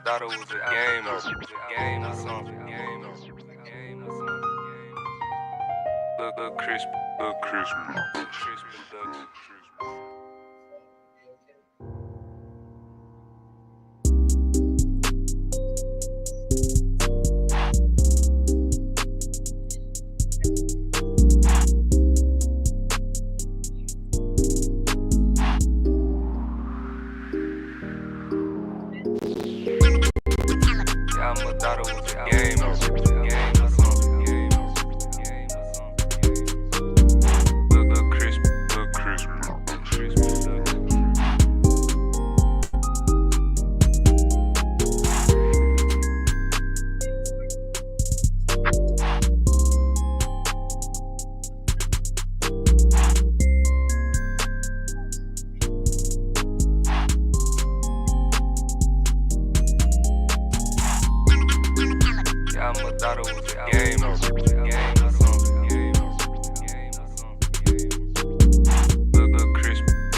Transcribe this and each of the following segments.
thought it was a game or something. Look crispy, I'ma thought it was a game or something. Look crispy, I'ma thought it was a game or something. Look crispy. I'ma thought it was a game or something. Look crispy.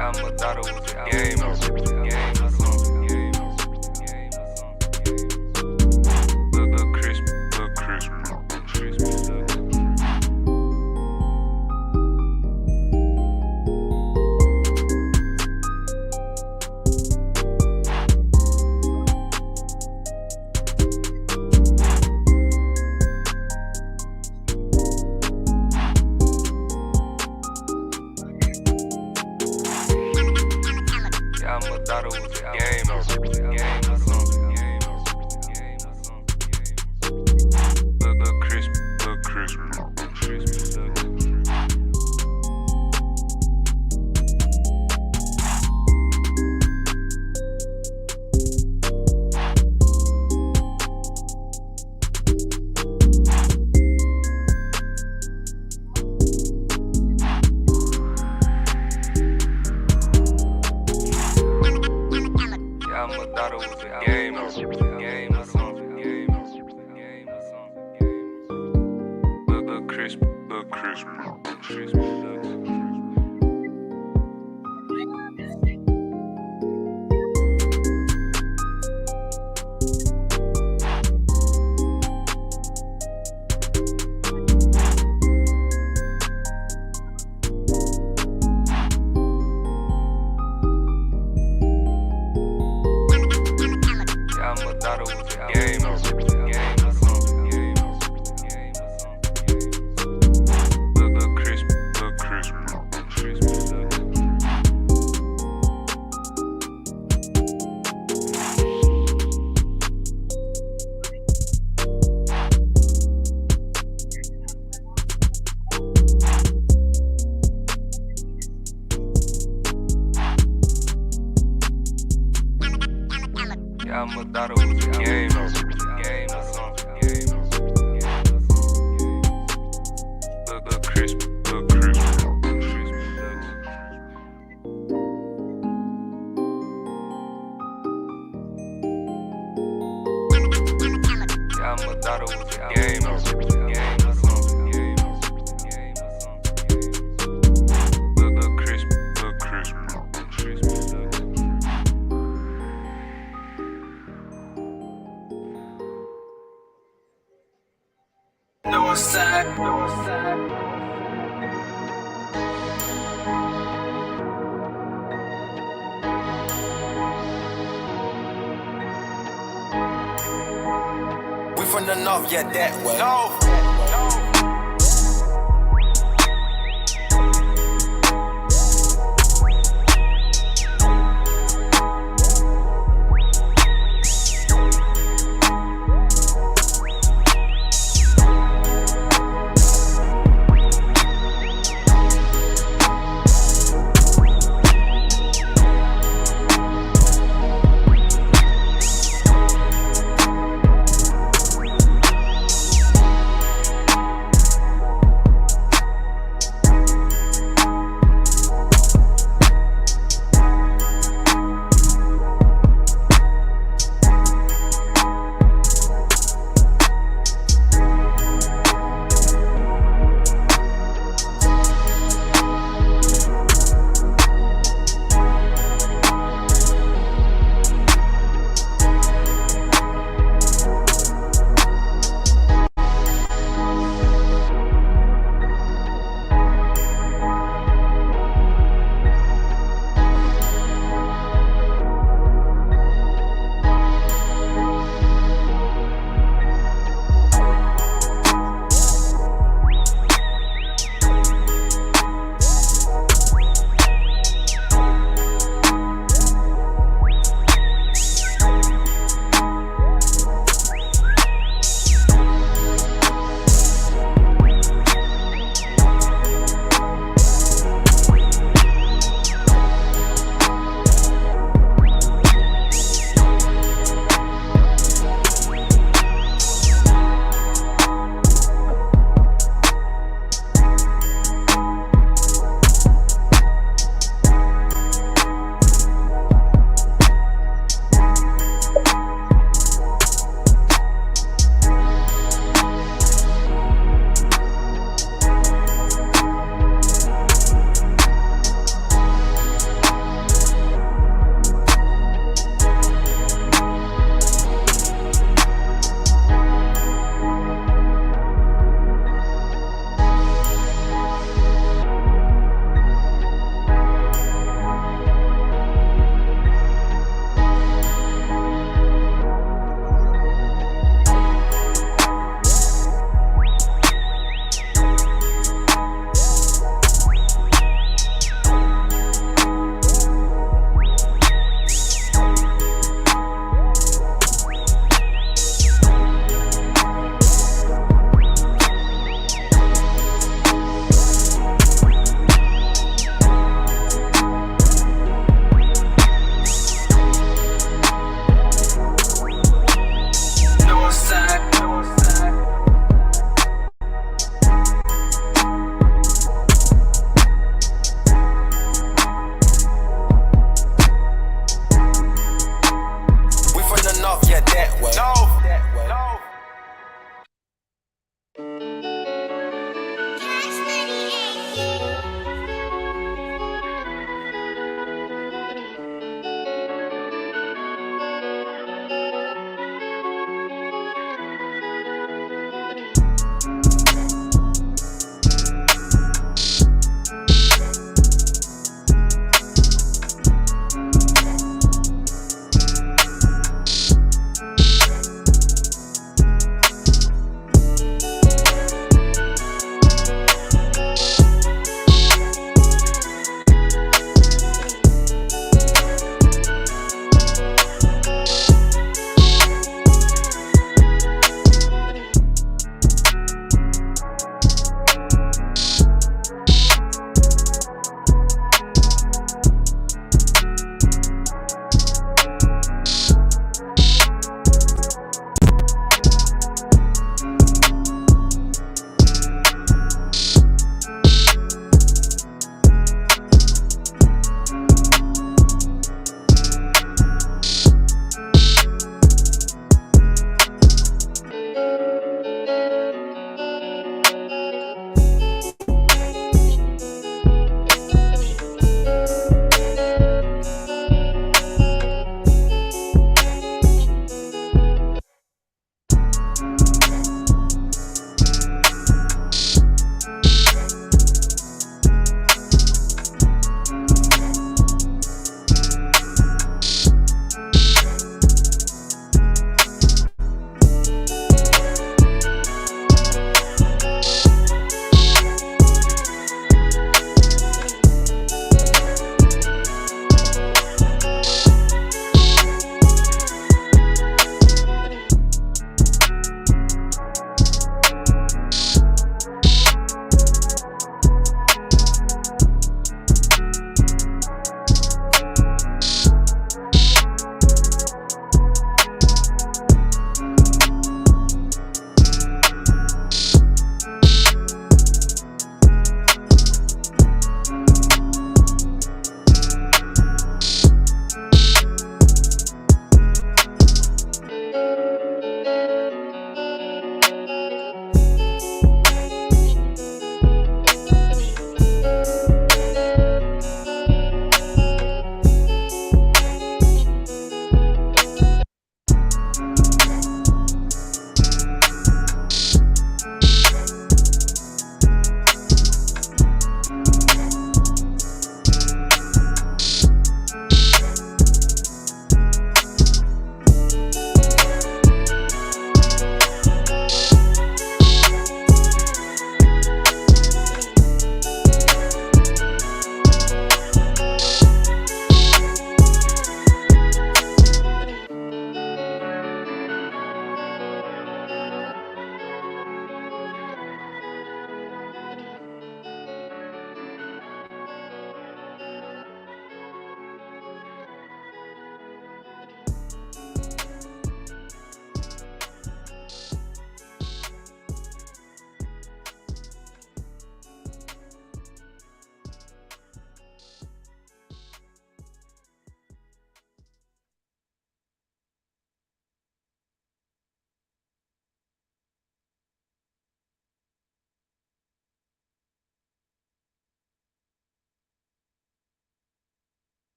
I'ma thought it was a game or something. Look crispy. I'ma thought it was a game or something. Look crispy. I'ma thought it was a game or something. Look crispy. I'ma thought it was a game or something. Look crispy. I'ma thought it was a game or something. Look crispy. Northside. We from the north, yeah, that way. No.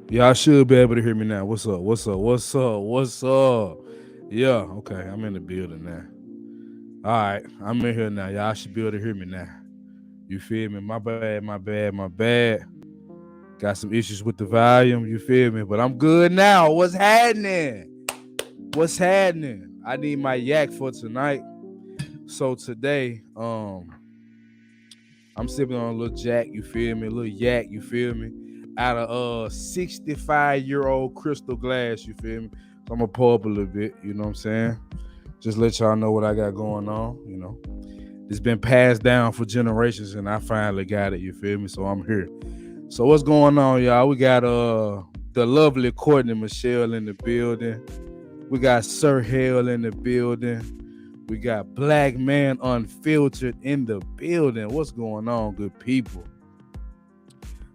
Y'all should be able to hear me now. What's up? What's up? What's up? What's up? Yeah, okay. I'm in the building now. All right, I'm in here now. Y'all should be able to hear me now. You feel me? My bad, my bad, my bad. Got some issues with the volume. You feel me? But I'm good now. What's happening? What's happening? I need my yak for tonight. So today, I'm sipping on a little jack, you feel me? A little yak, you feel me? Out of 65-year-old crystal glass, you feel me? So I'm gonna pour up a little bit, you know what I'm saying? Just let y'all know what I got going on, you know. It's been passed down for generations and I finally got it, you feel me? So I'm here. So what's going on, y'all? We got the lovely Courtney Michelle in the building. We got Sir Hale in the building. We got Black Man Unfiltered in the building. What's going on, good people?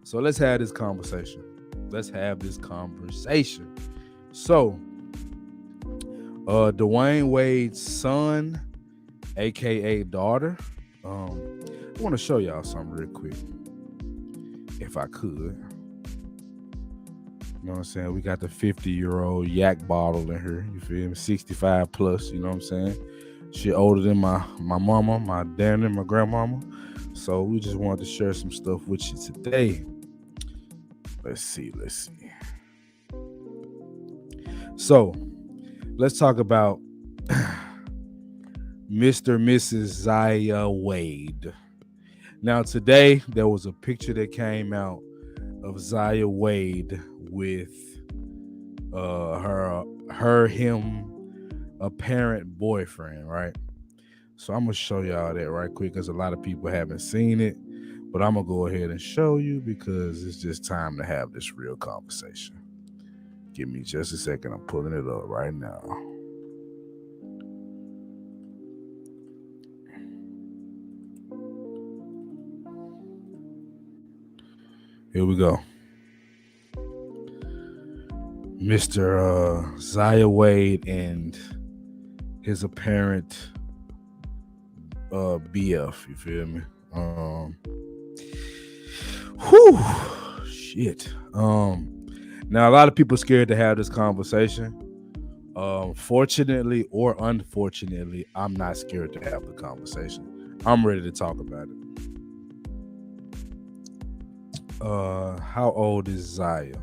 So let's have this conversation. Let's have this conversation. So, Dwayne Wade's son, aka daughter. I want to show y'all something real quick, if I could. You know what I'm saying? We got the 50-year-old yak bottle in here. You feel me? 65 plus. You know what I'm saying? She older than my mama, my daddy, my grandmama. So we just wanted to share some stuff with you today. Let's see. So let's talk about Mr. and Mrs. ZAYA Wade. Now today there was a picture that came out of ZAYA Wade with him apparent boyfriend, right? So I'm gonna show y'all that right quick because a lot of people haven't seen it, but I'm gonna go ahead and show you because it's just time to have this real conversation. Give me just a second. I'm pulling it up right now. Here we go. Mr. ZAYA Wade and his apparent BF, you feel me? Shit. Now a lot of people scared to have this conversation. Fortunately or unfortunately, I'm not scared to have the conversation. I'm ready to talk about it. How old is ZAYA?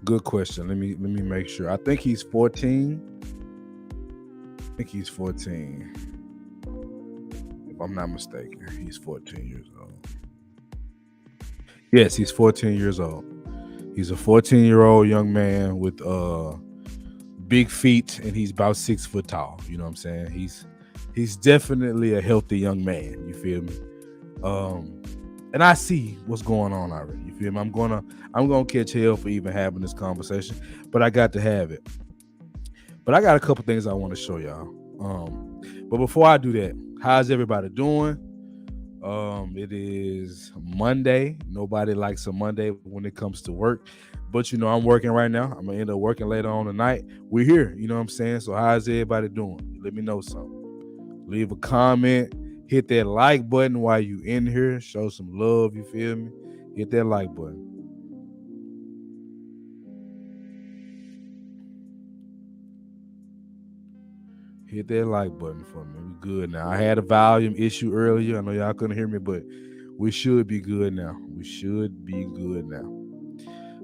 Good question. Let me make sure. I think he's 14. If I'm not mistaken. He's 14 years old. Yes, he's 14 years old. He's a 14-year-old young man with big feet, and he's about 6 foot tall. You know what I'm saying? He's definitely a healthy young man. You feel me? And I see what's going on already. You feel me? I'm gonna catch hell for even having this conversation, but I got to have it. But I got a couple things I want to show y'all. But before I do that, how's everybody doing? It is Monday. Nobody likes a Monday when it comes to work, but you know I'm working right now. I'm gonna end up working later on tonight. We're here. You know what I'm saying? So how's everybody doing? Let me know something. Leave a comment. Hit that like button while you in here. Show some love, you feel me? Hit that like button. Hit that like button for me. We good now. I had a volume issue earlier. I know y'all couldn't hear me, but we should be good now.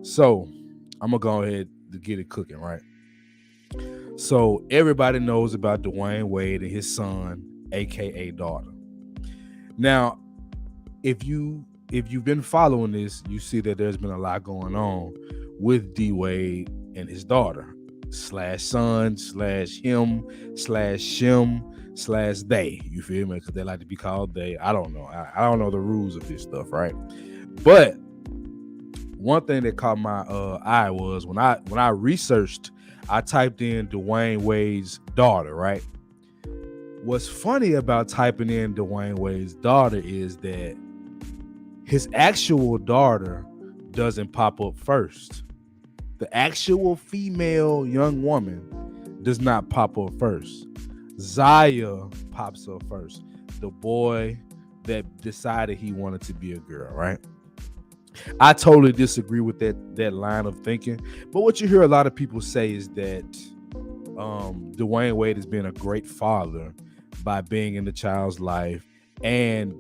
So I'm gonna go ahead to get it cooking, right? So everybody knows about Dwayne Wade and his son, aka daughter. Now, if you've been following this, you see that there's been a lot going on with D Wade and his daughter, /son, /him, /shim, /they. You feel me? Because they like to be called they. I don't know. I don't know the rules of this stuff, right? But one thing that caught my eye was when I researched, I typed in Dwayne Wade's daughter, right? What's funny about typing in Dwayne Wade's daughter is that his actual daughter doesn't pop up first. The actual female young woman does not pop up first. ZAYA pops up first. The boy that decided he wanted to be a girl, right? I totally disagree with that line of thinking. But what you hear a lot of people say is that Dwayne Wade has been a great father by being in the child's life and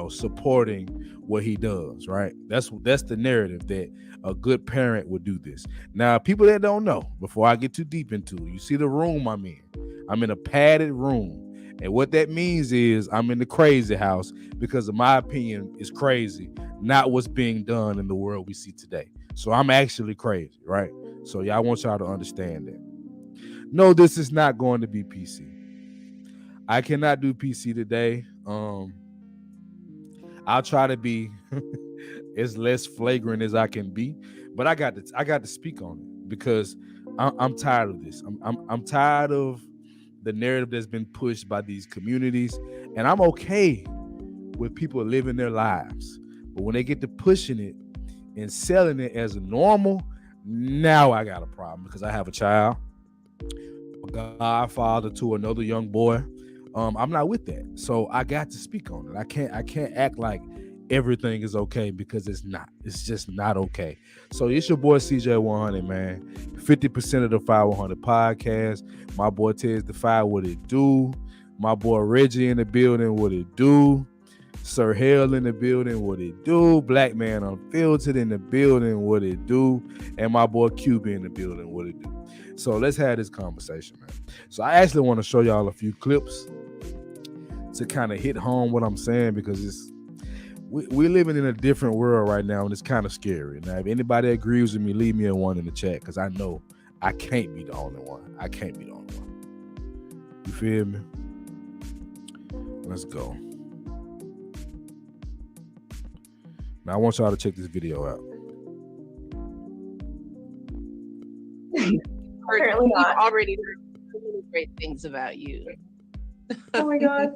supporting what he does. Right? That's the narrative, that a good parent would do this. Now, people that don't know, before I get too deep into it, you see the room I'm in. I'm in a padded room. And what that means is I'm in the crazy house because of my opinion is crazy, not what's being done in the world we see today. So I'm actually crazy, right? So I want y'all to understand that. No, this is not going to be PC. I cannot do PC today. I'll try to be as less flagrant as I can be, but I got to speak on it because I'm tired of this. I'm tired of the narrative that's been pushed by these communities, and I'm okay with people living their lives. But when they get to pushing it and selling it as a normal, now I got a problem because I have a child, a godfather to another young boy. I'm not with that, so I got to speak on it. I can't act like everything is okay because it's not. It's just not okay. So it's your boy CJ 100, man. 50% of the 5100 podcast. My boy Ted's the Fire, what it do? My boy Reggie in the building, what it do? Sir Hale in the building, what it do? Black Man Unfiltered in the building, what it do? And my boy QB in the building, what it do? So let's have this conversation, man. So I actually want to show y'all a few clips to kind of hit home what I'm saying, because we're living in a different world right now, and it's kind of scary. Now, if anybody agrees with me, leave me a one in the chat, because I know I can't be the only one. I can't be the only one. You feel me? Let's go. Now, I want y'all to check this video out. Apparently We've not. already heard so many great things about you. Oh my god.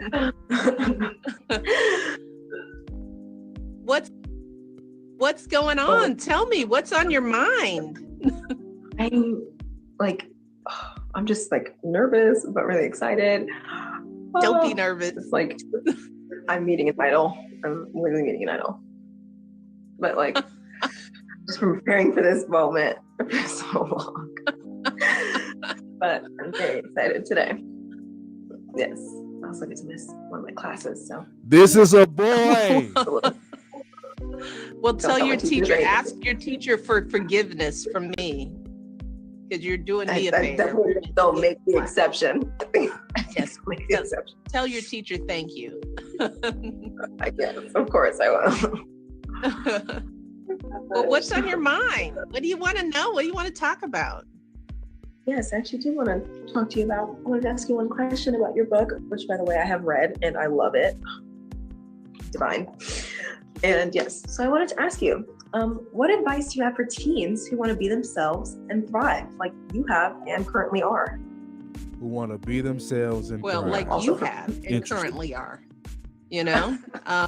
What's going on? Tell me, what's on your mind? I'm just like nervous but really excited. Don't be nervous. It's like I'm meeting an idol. I'm literally meeting an idol. But like just preparing for this moment for so long. But I'm very excited today. Yes. I also get to miss one of my classes, so This is a boy. Well, tell tell your my teacher teacher, anything. ask your teacher for forgiveness from me, because you're doing me a I favor. definitely don't make the exception. Yes, Make the exception. tell your teacher thank you. I guess. Of course I will. Well, what's on your mind? What do you want to know? What do you want to talk about? Yes, I actually do want to talk to you about. I wanted to ask you one question about your book, which, by the way, I have read and I love it. Divine. And yes, so I wanted to ask you, what advice do you have for teens who want to be themselves and thrive, like you have and currently are? Who want to be themselves and Well, thrive. like Also you have and Interesting. currently are, you know? I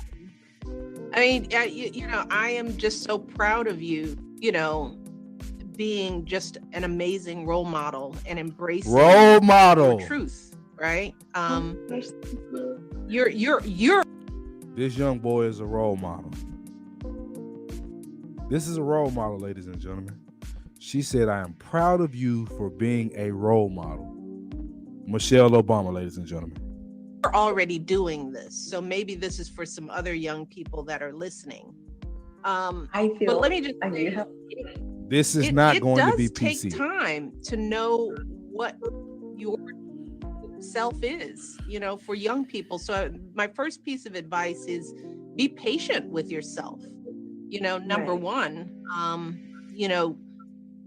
mean, I am just so proud of you, being just an amazing role model and embracing Role model. your truth, right? You're This young boy is a role model. This is a role model, ladies and gentlemen. She said, I am proud of you for being a role model. Michelle Obama, ladies and gentlemen. already doing this, so maybe this is for some other young people that are listening. I feel. But let me just I need say, help. This is not going to be It does PC. take time to know what your self is, for young people. So my first piece of advice is be patient with yourself. Number Right. one,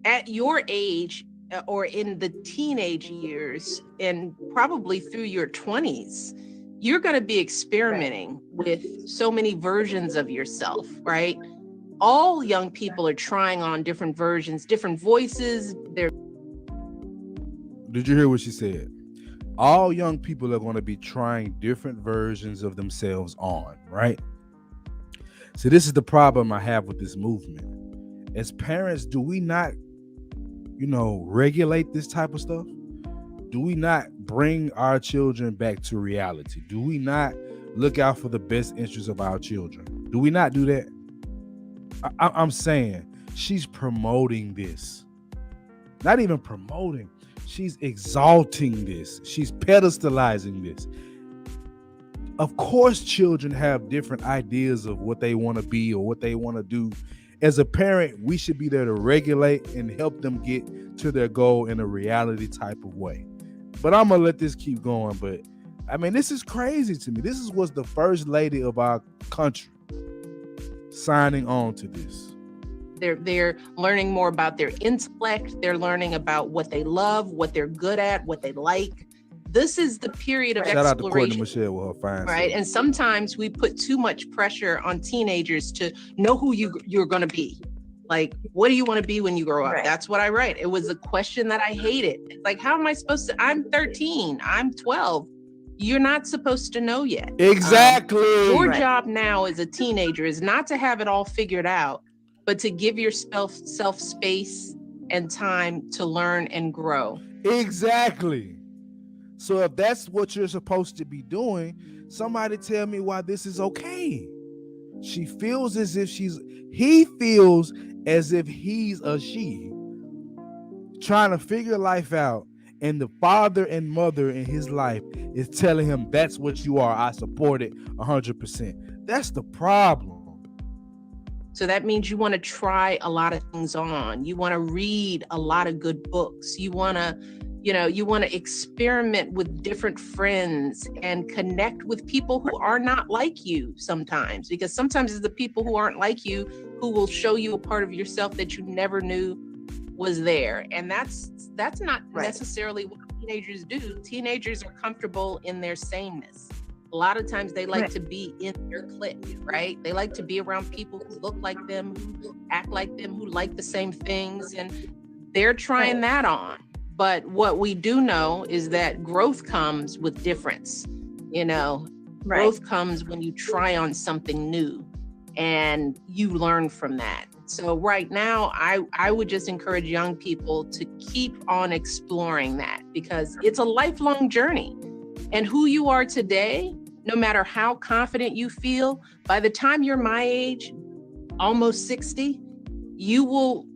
at your age or in the teenage years and probably through your 20s, you're going to be experimenting with so many versions of yourself, right? All young people are trying on different versions, different voices. Did you hear what she said? All young people are going to be trying different versions of themselves on, right? So this is the problem I have with this movement. As parents, do we not, regulate this type of stuff? Do we not bring our children back to reality? Do we not look out for the best interests of our children? Do we not do that? I'm saying she's promoting this. Not even promoting. She's exalting this. She's pedestalizing this. Of course, children have different ideas of what they want to be or what they want to do. As a parent, we should be there to regulate and help them get to their goal in a reality type of way. But I'm gonna let this keep going. But I mean, this is crazy to me. This was the first lady of our country signing on to this. They're learning more about their intellect. They're learning about what they love, what they're good at, what they like. This is the period of Shout out to Courtney exploration, Michelle with her fine right? self. And sometimes we put too much pressure on teenagers to know who you're going to be. Like, what do you want to be when you grow up? Right. That's what I write. It was a question that I hated. Like, how am I supposed to? I'm 13. I'm 12. You're not supposed to know yet. Exactly. Your Right. job now as a teenager is not to have it all figured out, but to give yourself space and time to learn and grow. Exactly. So if that's what you're supposed to be doing, somebody tell me why this is okay. He feels as if he's a she trying to figure life out, and the father and mother in his life is telling him that's what you are. I support it 100%. That's the problem. So that means you want to try a lot of things on. You want to read a lot of good books. You want to experiment with different friends and connect with people who are not like you sometimes, because sometimes it's the people who aren't like you who will show you a part of yourself that you never knew was there. And that's not Right. necessarily what teenagers do. Teenagers are comfortable in their sameness. A lot of times they like Right. to be in their clique, right? They like to be around people who look like them, who act like them, who like the same things, and they're trying Right. that on. But what we do know is that growth comes with difference. Right. Growth comes when you try on something new and you learn from that. So right now, I would just encourage young people to keep on exploring that, because it's a lifelong journey. And who you are today, no matter how confident you feel, by the time you're my age, almost 60, you will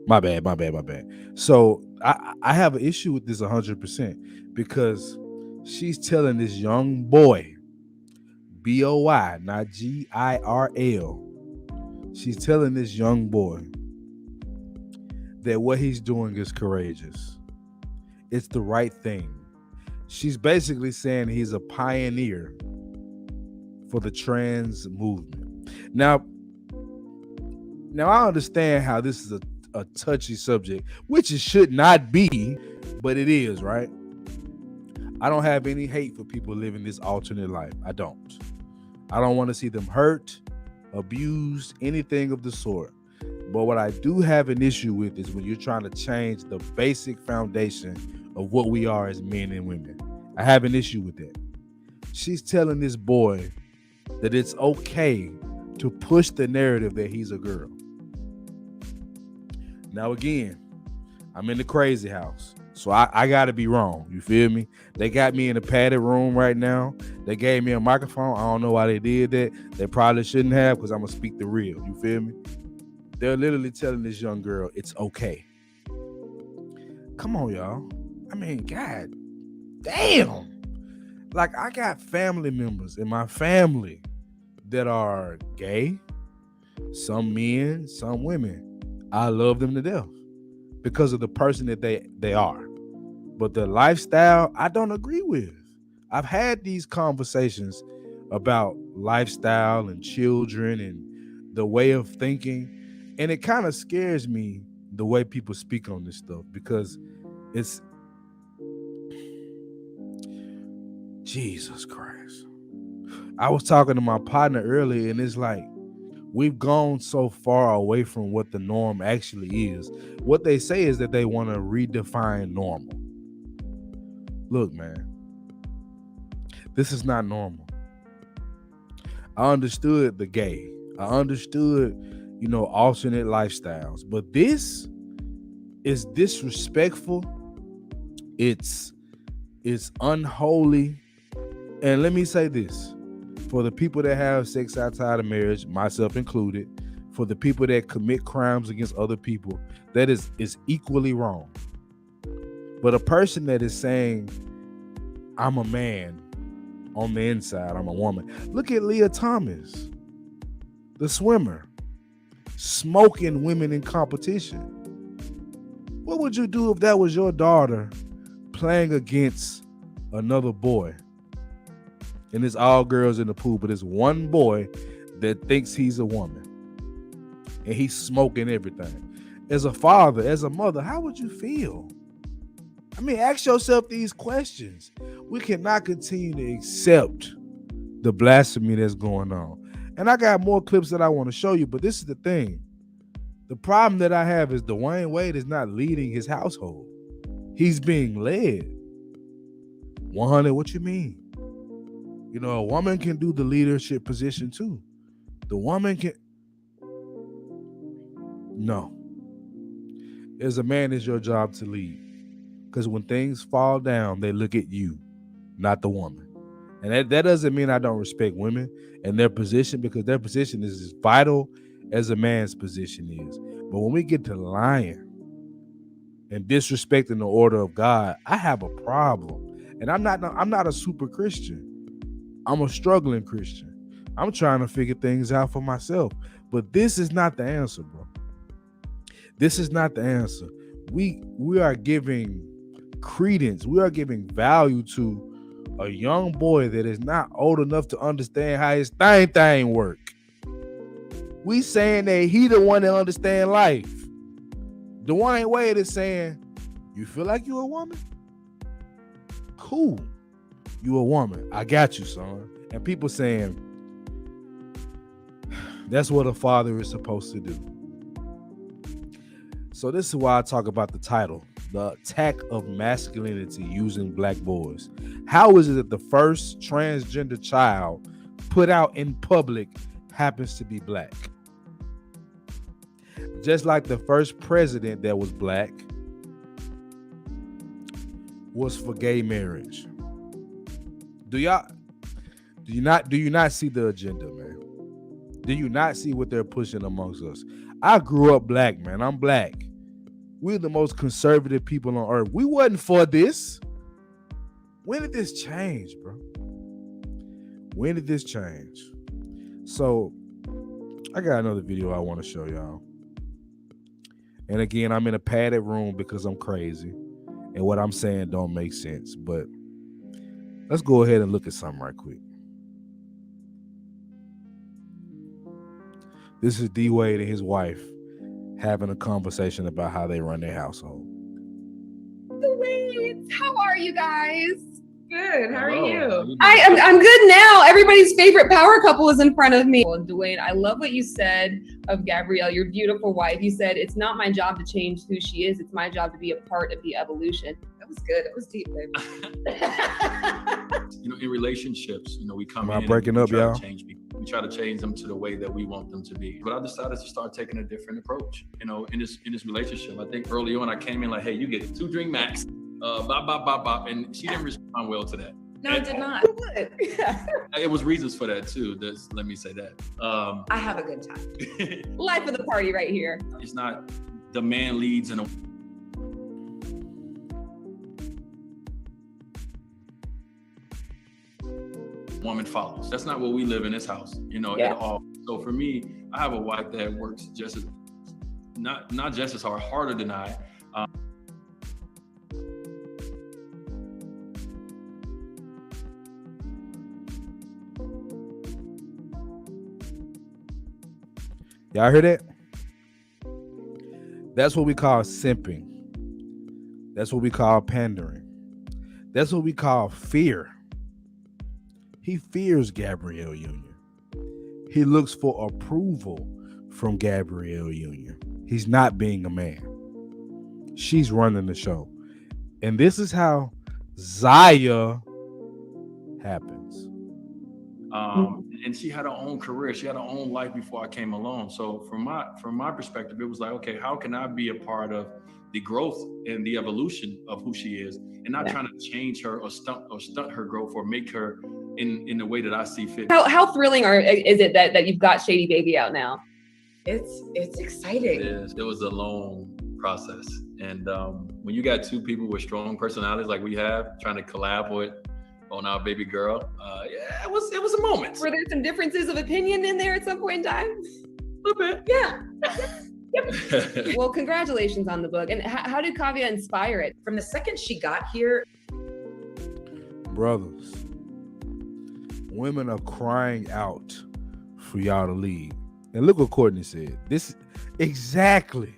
My bad. So I have an issue with this 100% because she's telling this young boy, BOY, not GIRL. She's telling this young boy that what he's doing is courageous. It's the right thing. She's basically saying he's a pioneer for the trans movement. Now I understand how this is a touchy subject, which it should not be, but it is, right? I don't have any hate for people living this alternate life. I don't want to see them hurt, abused, anything of the sort. But what I do have an issue with is when you're trying to change the basic foundation of what we are as men and women. I have an issue with that. She's telling this boy that it's okay to push the narrative that he's a girl. Now again, I'm in the crazy house, so I gotta be wrong. You feel me? They got me in a padded room right now. They gave me a microphone. I don't know why they did that. They probably shouldn't have, because I'm gonna speak the real. You feel me? They're literally telling this young girl it's okay. Come on, y'all. I mean, God damn. Like, I got family members in my family that are gay, some men, some women. I love them to death because of the person that they are. But the lifestyle, I don't agree with. I've had these conversations about lifestyle and children and the way of thinking, and it kind of scares me the way people speak on this stuff, because it's Jesus Christ. I was talking to my partner earlier, and it's like, We've gone so far away from what the norm actually is. What they say is that they want to redefine normal. Look, man, this is not normal. I understood the gay. I understood, alternate lifestyles. But this is disrespectful. It's unholy. And let me say this. For the people that have sex outside of marriage, myself included, for the people that commit crimes against other people, that is equally wrong. But a person that is saying, I'm a man, on the inside, I'm a woman. Look at Leah Thomas, the swimmer, smoking women in competition. What would you do if that was your daughter playing against another boy? And it's all girls in the pool, but it's one boy that thinks he's a woman. And he's smoking everything. As a father, as a mother, how would you feel? I mean, ask yourself these questions. We cannot continue to accept the blasphemy that's going on. And I got more clips that I want to show you, but this is the thing. The problem that I have is Dwayne Wade is not leading his household. He's being led. 100, what you mean? A woman can do the leadership position too. The woman can. No. As a man, it's your job to lead. Because when things fall down, they look at you, not the woman. And that doesn't mean I don't respect women and their position, because their position is as vital as a man's position is. But when we get to lying and disrespecting the order of God, I have a problem. And I'm not a super Christian. I'm a struggling Christian. I'm trying to figure things out for myself. But this is not the answer, bro. This is not the answer. We are giving credence. We are giving value to a young boy that is not old enough to understand how his thing work. We saying that he the one that understand life. Dwayne Wade is saying, you feel like you a woman? Cool. You a woman. I got you, son. And people saying, that's what a father is supposed to do. So this is why I talk about the title, the attack of masculinity using black boys. How is it that the first transgender child put out in public happens to be black? Just like the first president that was black was for gay marriage. Do you not see the agenda, man? Do you not see what they're pushing amongst us? I grew up black, man. I'm black. We're the most conservative people on earth. We wasn't for this. When did this change, bro? When did this change? So I got another video I want to show y'all. And again, I'm in a padded room because I'm crazy. And what I'm saying don't make sense. But let's go ahead and look at something right quick. This is D Wade and his wife having a conversation about how they run their household. The Wades, how are you guys? Good. How are you? I'm good now. Everybody's favorite power couple is in front of me. Well, Dwayne, I love what you said of Gabrielle, your beautiful wife. You said it's not my job to change who she is. It's my job to be a part of the evolution. That was good. It was deep, baby. In relationships, we come Am in I breaking and up, we try y'all? to change people. We try to change them to the way that we want them to be. But I decided to start taking a different approach. In this relationship, I think early on I came in like, hey, you get 2 drink max, bop, bop, bop, bop, and she didn't respond well to that. No, it did not. It was reasons for that too. Let me say that. I have a good time. Life of the party right here. It's not the man leads and a woman follows. That's not what we live in this house, at all. So for me, I have a wife that works just as not just as hard, harder than I. Y'all hear that? That's what we call simping. That's what we call pandering. That's what we call fear. He fears Gabrielle Union. He looks for approval from Gabrielle Union. He's not being a man. She's running the show. And this is how ZAYA happens. And she had her own career. She had her own life before I came along. So from my perspective, it was like, okay, how can I be a part of the growth and the evolution of who she is, and not trying to change her or stunt her growth or make her in the way that I see fit. How thrilling is it that you've got Shady Baby out now? It's exciting. It was a long process, and when you got two people with strong personalities like we have, trying to collaborate on our baby girl, it was a moment. Were there some differences of opinion in there at some point in time? A little bit. Yeah. Yep. Well, congratulations on the book. And how did Kavya inspire it? From the second she got here, brothers, women are crying out for y'all to lead. And look what Courtney said. This exactly.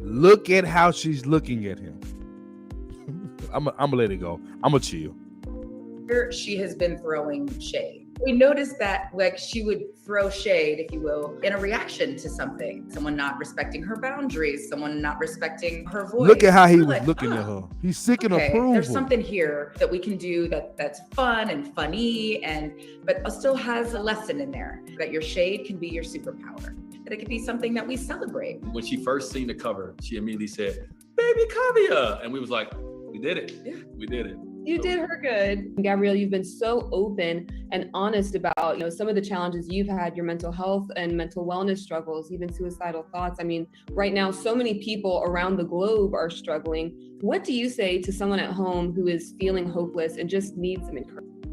Look at how she's looking at him. I'm gonna let it go. I'm gonna chill. she has been throwing shade. We noticed that like she would throw shade, if you will, in a reaction to something. Someone not respecting her boundaries, someone not respecting her voice. Look at how he We're was like, looking at her. He's seeking approval. There's something here that we can do that's fun and funny, but still has a lesson in there. That your shade can be your superpower. That it could be something that we celebrate. When she first seen the cover, she immediately said, "Baby Kavya," and we was like, "We did it. Yeah. We did it." You did her good. Gabrielle, you've been so open and honest about, some of the challenges you've had, your mental health and mental wellness struggles, even suicidal thoughts. I mean, right now, so many people around the globe are struggling. What do you say to someone at home who is feeling hopeless and just needs some encouragement?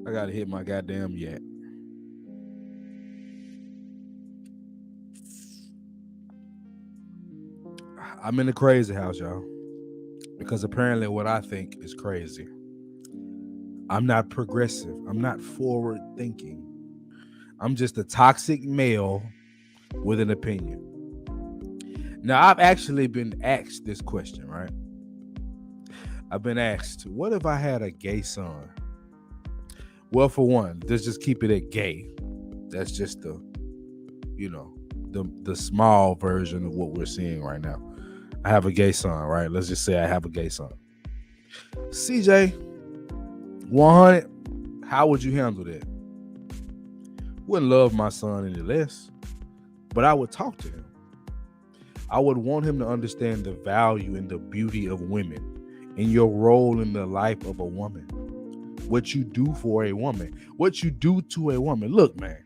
I gotta hit my goddamn yak. I'm in the crazy house, y'all, because apparently what I think is crazy. I'm not progressive. I'm not forward thinking. I'm just a toxic male with an opinion. Now, I've actually been asked this question, right? I've been asked, what if I had a gay son? Well, for one, let's just keep it at gay. That's just the small version of what we're seeing right now. I have a gay son, right? Let's just say I have a gay son. CJ, 100, how would you handle that? Wouldn't love my son any less, but I would talk to him. I would want him to understand the value and the beauty of women and your role in the life of a woman. What you do for a woman, what you do to a woman. Look, man,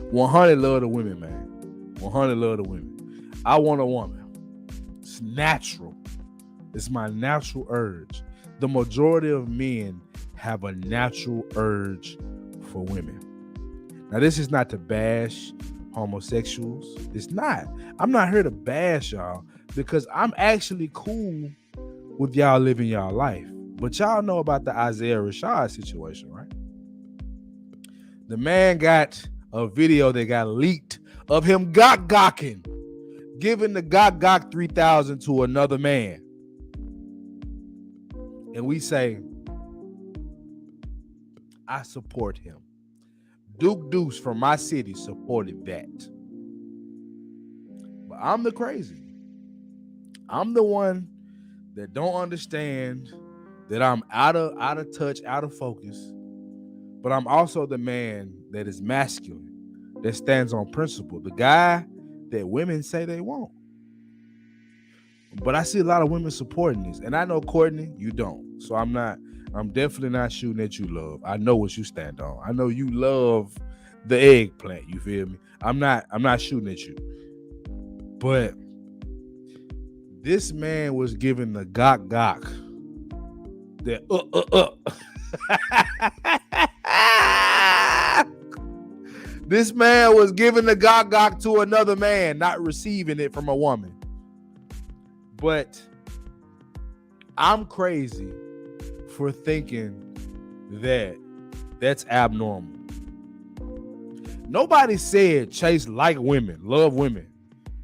100 love the women, man. 100 love the women. I want a woman. It's natural. It's my natural urge. The majority of men have a natural urge for women. Now, this is not to bash homosexuals. It's not. I'm not here to bash y'all because I'm actually cool with y'all living y'all life. But y'all know about the Isaiah Rashad situation, right? The man got a video that got leaked of him gawking, giving the gawk 3,000 to another man. And we say, I support him. Duke Deuce from my city supported that. But I'm the crazy. I'm the one that don't understand that I'm out of touch, out of focus. But I'm also the man that is masculine, that stands on principle, the guy that women say they want. But I see a lot of women supporting this. And I know, Courtney, you don't. So I'm definitely not shooting at you, love. I know what you stand on. I know you love the eggplant, you feel me? I'm not shooting at you. But this man was giving the gawk that This man was giving the gawk to another man, not receiving it from a woman. But I'm crazy for thinking that that's abnormal. Nobody said Chase like women, love women.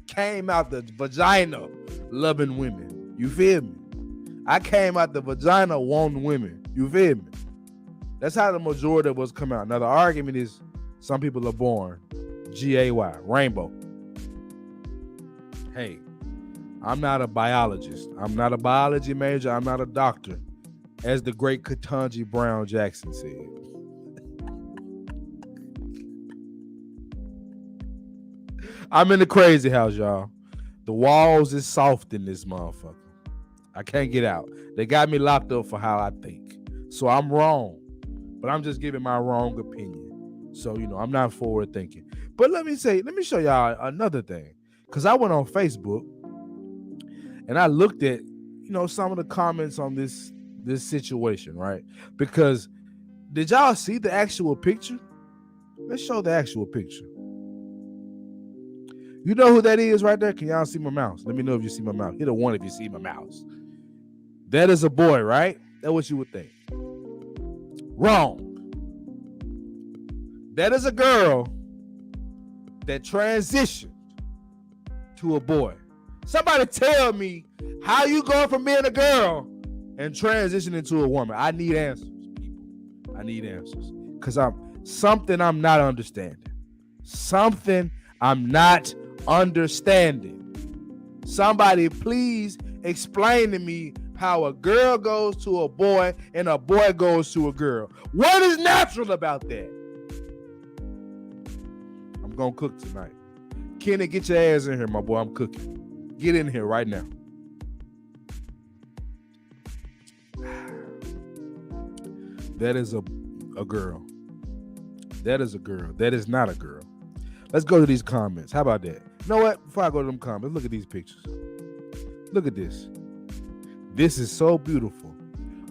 Came out the vagina loving women. You feel me? I came out the vagina wanting women. You feel me? That's how the majority of us come out. Now the argument is some people are born GAY, rainbow. Hey, I'm not a biologist. I'm not a biology major. I'm not a doctor. As the great Ketanji Brown Jackson said. I'm in the crazy house, y'all. The walls is soft in this motherfucker. I can't get out. They got me locked up for how I think. So I'm wrong. But I'm just giving my wrong opinion. So, I'm not forward thinking. But let me show y'all another thing. Because I went on Facebook and I looked at, some of the comments on this situation, right? Because did y'all see the actual picture? Let's show the actual picture. You know who that is right there? Can y'all see my mouse? Let me know if you see my mouse. Hit a 1 if you see my mouse. That is a boy, right? That's what you would think. Wrong. That is a girl that transitioned to a boy. Somebody tell me how you go from being a girl and transition into a woman. I need answers, people. I need answers. Because something I'm not understanding. Something I'm not understanding. Somebody please explain to me how a girl goes to a boy and a boy goes to a girl. What is natural about that? I'm gonna cook tonight. Kenny, get your ass in here, my boy. I'm cooking. Get in here right now. That is a girl. That is a girl. That is not a girl. Let's go to these comments. How about that? You know what? Before I go to them comments, look at these pictures. Look at this. This is so beautiful.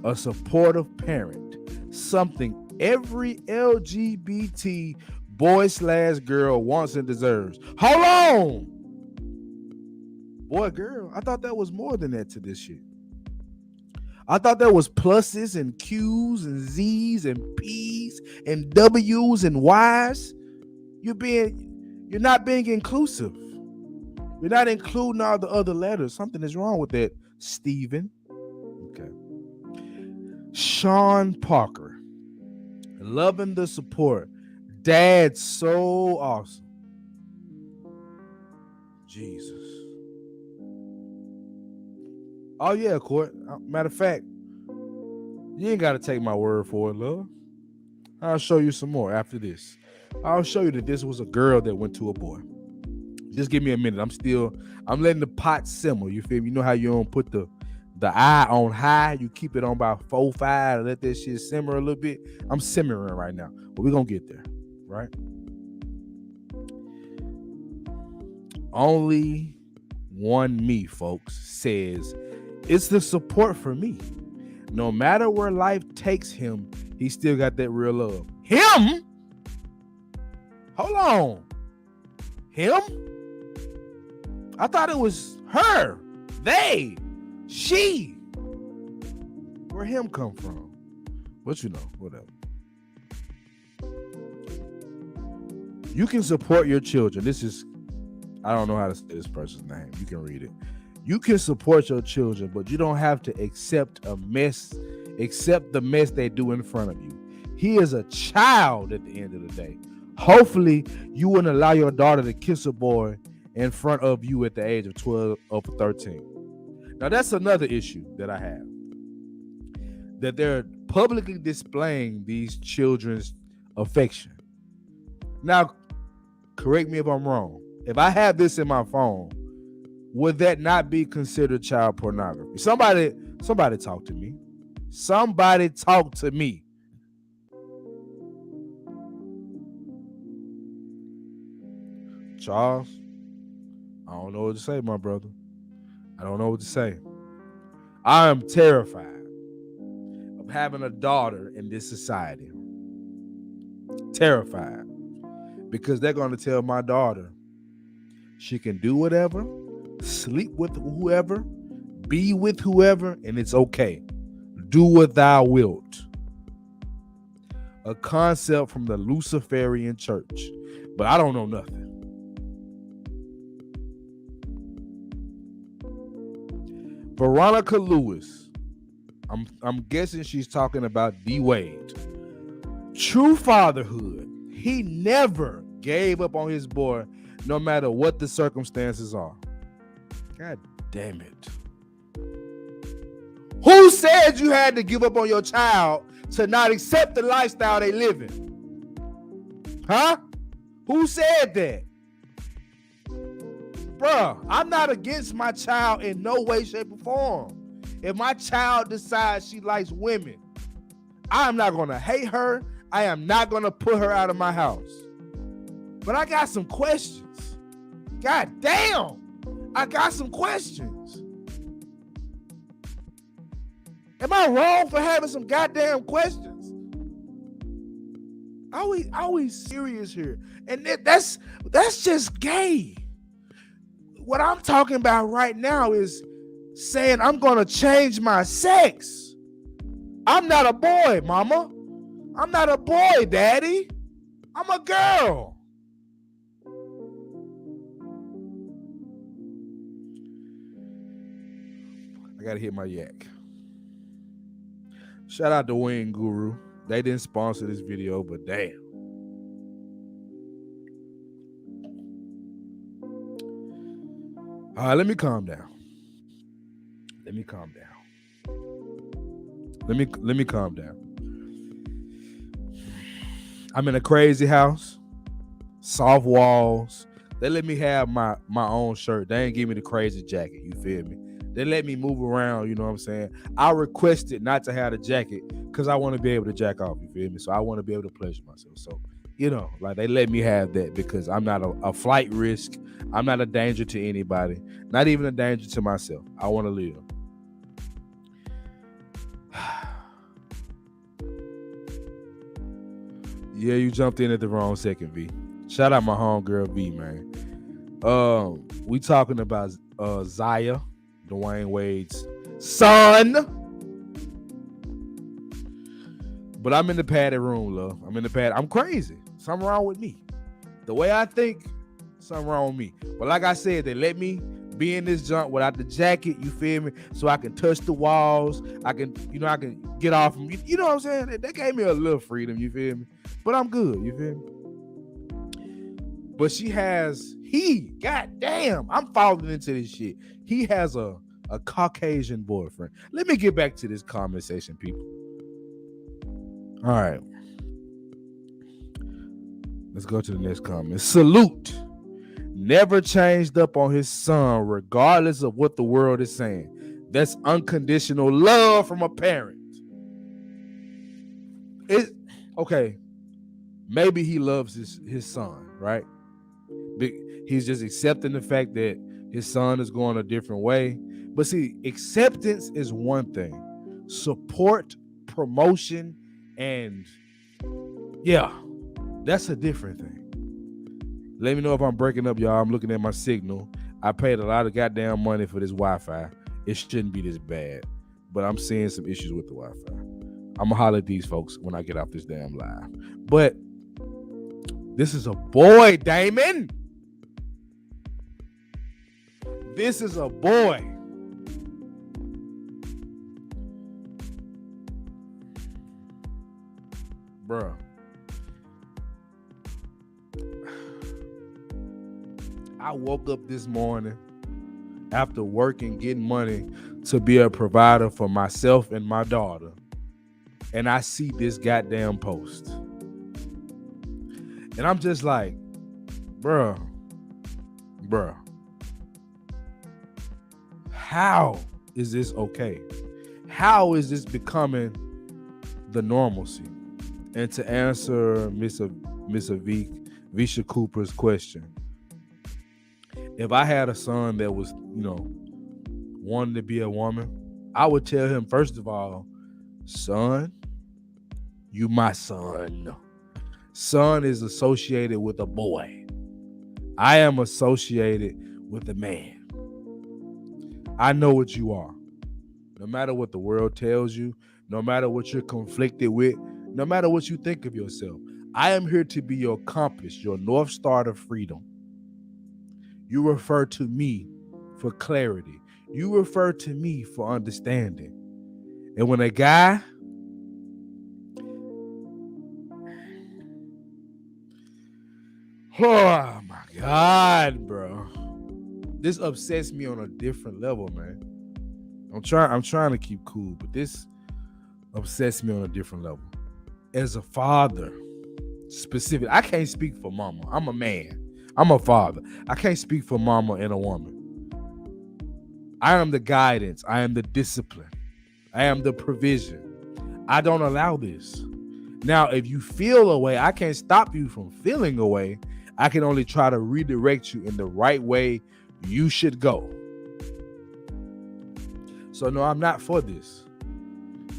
A supportive parent. Something every LGBT boy/girl wants and deserves. Hold on. Boy, girl. I thought that was more than that to this shit. I thought there was pluses and Q's and Z's and P's and W's and Y's. You're not being inclusive. You're not including all the other letters. Something is wrong with that, Stephen. Okay. Sean Parker. Loving the support. Dad's so awesome. Jesus. Oh yeah, Court. Matter of fact, you ain't got to take my word for it, love. I'll show you some more after this. I'll show you that this was a girl that went to a boy. Just give me a minute. I'm letting the pot simmer. You feel me? You know how you don't put the eye on high? You keep it on about 4, 5, and let that shit simmer a little bit. I'm simmering right now, but we're going to get there, right? Only one me, folks, says it's the support for me. No matter where life takes him, he still got that real love. Him? Hold on. Him? I thought it was her. They. She. Where him come from? But whatever. You can support your children. I don't know how to say this person's name. You can read it. You can support your children, but you don't have to accept the mess they do in front of you. He is a child at the end of the day. Hopefully, you wouldn't allow your daughter to kiss a boy in front of you at the age of 12 or 13. Now, that's another issue that I have. That they're publicly displaying these children's affection. Now, correct me if I'm wrong. If I have this in my phone, would that not be considered child pornography? Somebody talk to me. Somebody talk to me. Charles, I don't know what to say, my brother. I don't know what to say. I am terrified of having a daughter in this society. Terrified. Because they're going to tell my daughter she can do whatever, sleep with whoever, be with whoever, and it's okay. Do what thou wilt. A concept from the Luciferian church. But I don't know nothing. Veronica Lewis I'm guessing she's talking about D Wade. True fatherhood. He never gave up on his boy, no matter what the circumstances are. God damn it. Who said you had to give up on your child to not accept the lifestyle they live in? Huh? Who said that? Bruh, I'm not against my child in no way, shape, or form. If my child decides she likes women, I am not going to hate her. I am not going to put her out of my house. But I got some questions. God damn. I got some questions. Am I wrong for having some goddamn questions? Are we serious here? And that's just gay. What I'm talking about right now is saying I'm going to change my sex. I'm not a boy, mama. I'm not a boy, daddy. I'm a girl. I got to hit my yak. Shout out to Wing Guru. They didn't sponsor this video, but damn. All right, let me calm down. Let me calm down. I'm in a crazy house, soft walls. They let me have my own shirt. They ain't give me the crazy jacket, you feel me? They let me move around, you know what I'm saying? I requested not to have the jacket because I want to be able to jack off, you feel me? So I want to be able to pleasure myself. So, you know, like they let me have that because I'm not a flight risk. I'm not a danger to anybody, not even a danger to myself. I want to live. Yeah, you jumped in at the wrong second, V. Shout out my homegirl, V, man. We talking about ZAYA, Dwayne Wade's son. But I'm in the padded room, love. I'm crazy. Something wrong with me. The way I think, something wrong with me. But like I said, they let me be in this junk without the jacket, you feel me? So I can touch the walls. I can get off them. You know what I'm saying? They gave me a little freedom, you feel me? But I'm good, you feel me? But goddamn, I'm falling into this shit. He has a Caucasian boyfriend. Let me get back to this conversation, people. All right. Let's go to the next comment. Salute. Never changed up on his son, regardless of what the world is saying. That's unconditional love from a parent. Okay. Maybe he loves his son, right? He's just accepting the fact that his son is going a different way. But see, acceptance is one thing. Support, promotion, and yeah, that's a different thing. Let me know if I'm breaking up, y'all. I'm looking at my signal. I paid a lot of goddamn money for this Wi-Fi. It shouldn't be this bad, but I'm seeing some issues with the Wi-Fi. I'm gonna holler at these folks when I get off this damn live. But this is a boy, Damon. This is a boy. Bruh. I woke up this morning after working, getting money to be a provider for myself and my daughter. And I see this goddamn post. And I'm just like, bruh. How is this okay? How is this becoming the normalcy? And to answer Miss Visha Cooper's question, if I had a son that was, wanting to be a woman, I would tell him, first of all, son, you my son. Son is associated with a boy. I am associated with a man. I know what you are. No matter what the world tells you, no matter what you're conflicted with, no matter what you think of yourself, I am here to be your compass, your North Star of freedom. You refer to me for clarity. You refer to me for understanding. And when a guy oh my God, bro. This upsets me on a different level, man. I'm trying to keep cool, but this upsets me on a different level. As a father, specific, I can't speak for mama. I'm a man. I'm a father. I can't speak for mama and a woman. I am the guidance. I am the discipline. I am the provision. I don't allow this. Now, if you feel a way, I can't stop you from feeling a way. I can only try to redirect you in the right way you should go. So no, I'm not for this.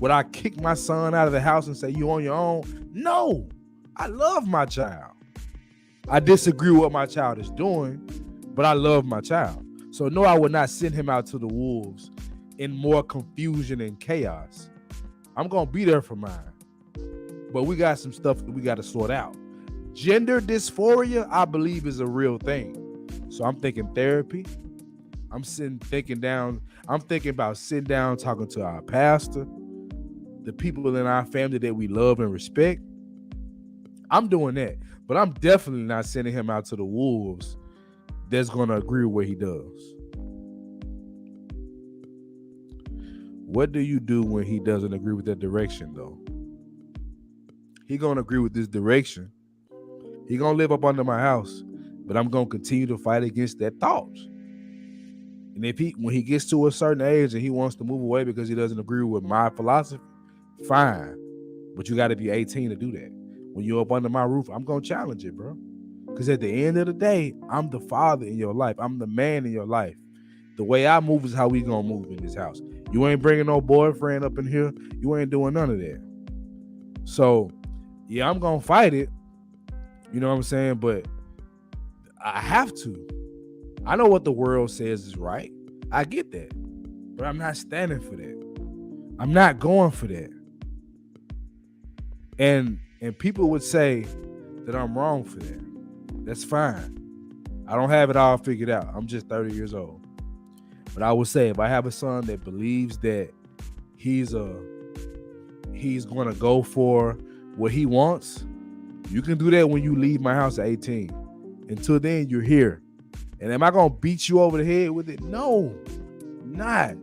Would I kick my son out of the house and say, you on your own? No, I love my child. I disagree with what my child is doing, but I love my child. So no, I would not send him out to the wolves in more confusion and chaos. I'm going to be there for mine. But we got some stuff that we got to sort out. Gender dysphoria, I believe, is a real thing. So I'm thinking therapy. I'm thinking about sitting down, talking to our pastor, the people in our family that we love and respect. I'm doing that. But I'm definitely not sending him out to the wolves that's going to agree with what he does. What do you do when he doesn't agree with that direction, though? He going to agree with this direction. He going to live up under my house, but I'm going to continue to fight against that thought. And when he gets to a certain age and he wants to move away because he doesn't agree with my philosophy, fine. But you got to be 18 to do that. When you're up under my roof, I'm going to challenge it, bro. Because at the end of the day, I'm the father in your life. I'm the man in your life. The way I move is how we going to move in this house. You ain't bringing no boyfriend up in here. You ain't doing none of that. So, yeah, I'm going to fight it. You know what I'm saying? But I have to. I know what the world says is right. I get that. But I'm not standing for that. I'm not going for that. And people would say that I'm wrong for that. That's fine. I don't have it all figured out. I'm just 30 years old. But I would say if I have a son that believes that he's going to go for what he wants, you can do that when you leave my house at 18. Until then, you're here. And am I going to beat you over the head with it? No, not.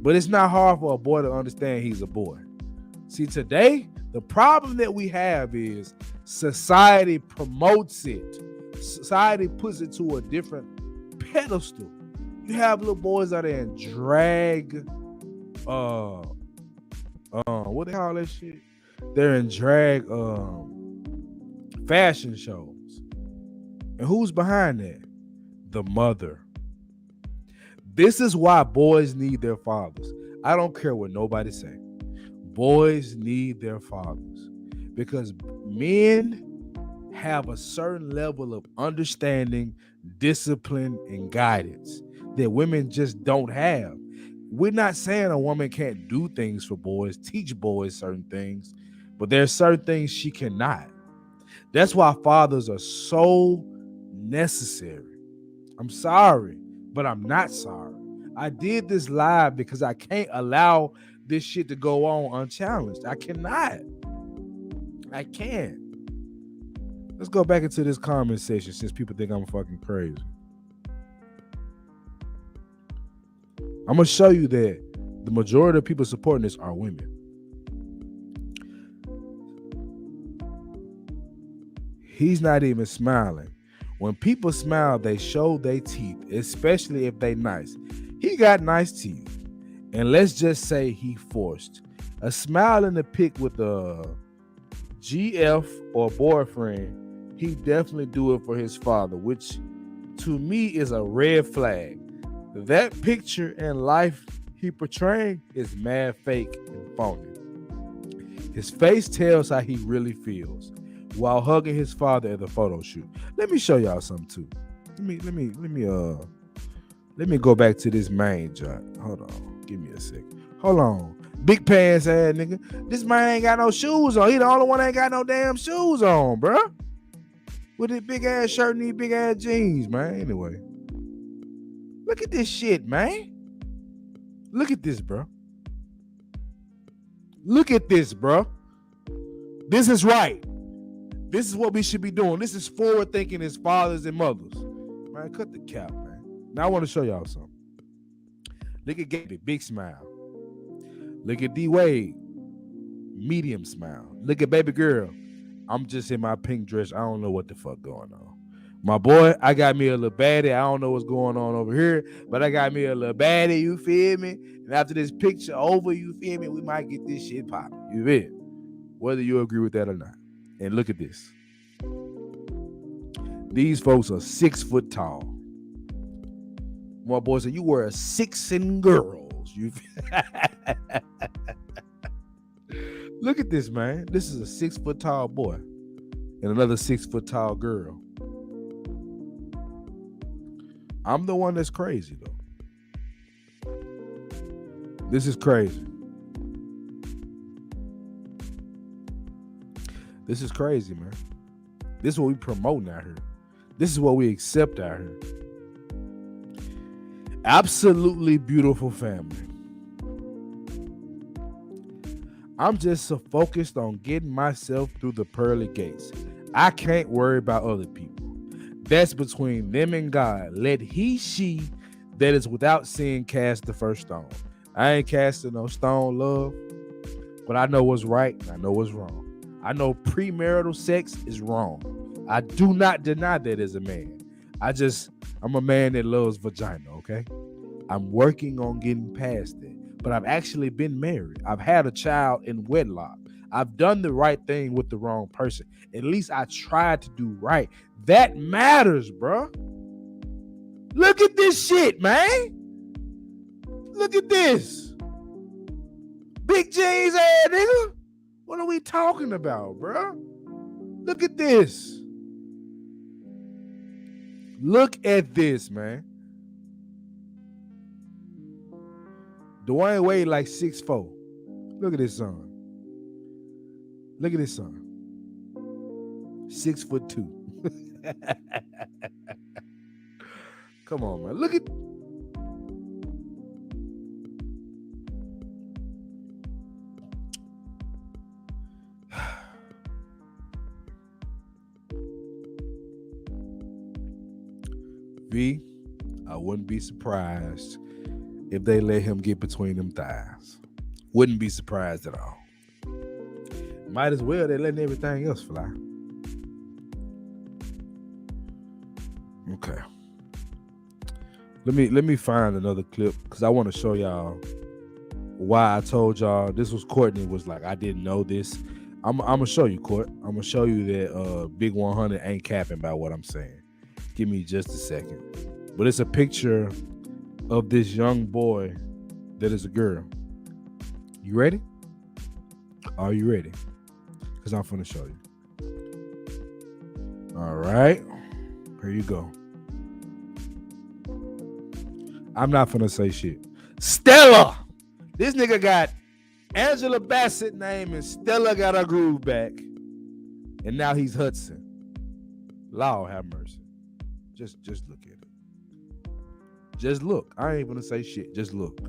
But it's not hard for a boy to understand he's a boy. See, today, the problem that we have is society promotes it. Society puts it to a different pedestal. You have little boys out there in drag, what they call that shit? They're in drag fashion shows. And who's behind that? The mother. This is why boys need their fathers. I don't care what nobody say. Boys need their fathers because men have a certain level of understanding, discipline, and guidance that women just don't have. We're not saying a woman can't do things for boys, teach boys certain things, but there's certain things she cannot. That's why fathers are so necessary. I'm sorry, but I'm not sorry. I did this live because I can't allow this shit to go on unchallenged. I cannot. I can't. Let's go back into this comment section since people think I'm fucking crazy. I'm going to show you that the majority of people supporting this are women. He's not even smiling. When people smile, they show their teeth, especially if they nice. He got nice teeth. And let's just say he forced a smile in the pic with a GF or boyfriend. He definitely do it for his father, which to me is a red flag. That picture and life he portraying is mad fake and phony. His face tells how he really feels while hugging his father at the photo shoot. Let me show y'all something too. Let me go back to this main joint. Hold on. Give me a second. Hold on. Big pants ass nigga. This man ain't got no shoes on. He the only one that ain't got no damn shoes on, bro. With his big ass shirt and these big ass jeans, man. Anyway. Look at this shit, man. Look at this, bro. Look at this, bro. This is right. This is what we should be doing. This is forward thinking as fathers and mothers. Man, cut the cap, man. Now I want to show y'all something. Look at Gabby, big smile. Look at D Wade, medium smile. Look at baby girl. I'm just in my pink dress. I don't know what the fuck going on. My boy, I got me a little baddie. I don't know what's going on over here, but I got me a little baddie, you feel me? And after this picture over, you feel me? We might get this shit popping, you feel me? Whether you agree with that or not. And look at this. These folks are 6 foot tall. My boy said, you were a 6 in girls. You Look at this, man. This is a 6 foot tall boy and another 6 foot tall girl. I'm the one that's crazy, though. This is crazy. This is crazy, man. This is what we promoting out here. This is what we accept out here. Absolutely beautiful family. I'm just so focused on getting myself through the pearly gates. I can't worry about other people. That's between them and God. Let he, she that is without sin cast the first stone. I ain't casting no stone, love, but I know what's right and I know what's wrong. I know premarital sex is wrong. I do not deny that as a man. I'm a man that loves vagina, okay? I'm working on getting past it, but I've actually been married. I've had a child in wedlock. I've done the right thing with the wrong person. At least I tried to do right. That matters, bro. Look at this shit, man. Look at this. Big jeans ass nigga. What are we talking about, bro? Look at this. Look at this, man. Dwayne Wade like 6'4". Look at his son. Look at his son. 6'2". Come on, man. Look at. V, I wouldn't be surprised if they let him get between them thighs. Wouldn't be surprised at all. Might as well, they're letting everything else fly. Okay. Let me find another clip because I want to show y'all why I told y'all this was Courtney was like, I didn't know this. I'm gonna show you, Court. I'm gonna show you that Big 100 ain't capping about what I'm saying. Give me just a second. But it's a picture of this young boy that is a girl. You ready? Are you ready? Because I'm finna show you. All right. Here you go. I'm not finna say shit. Stella! This nigga got Angela Bassett name and Stella got her groove back. And now he's Hudson. Lord have mercy. Just look at it. Just look. I ain't gonna say shit. Just look.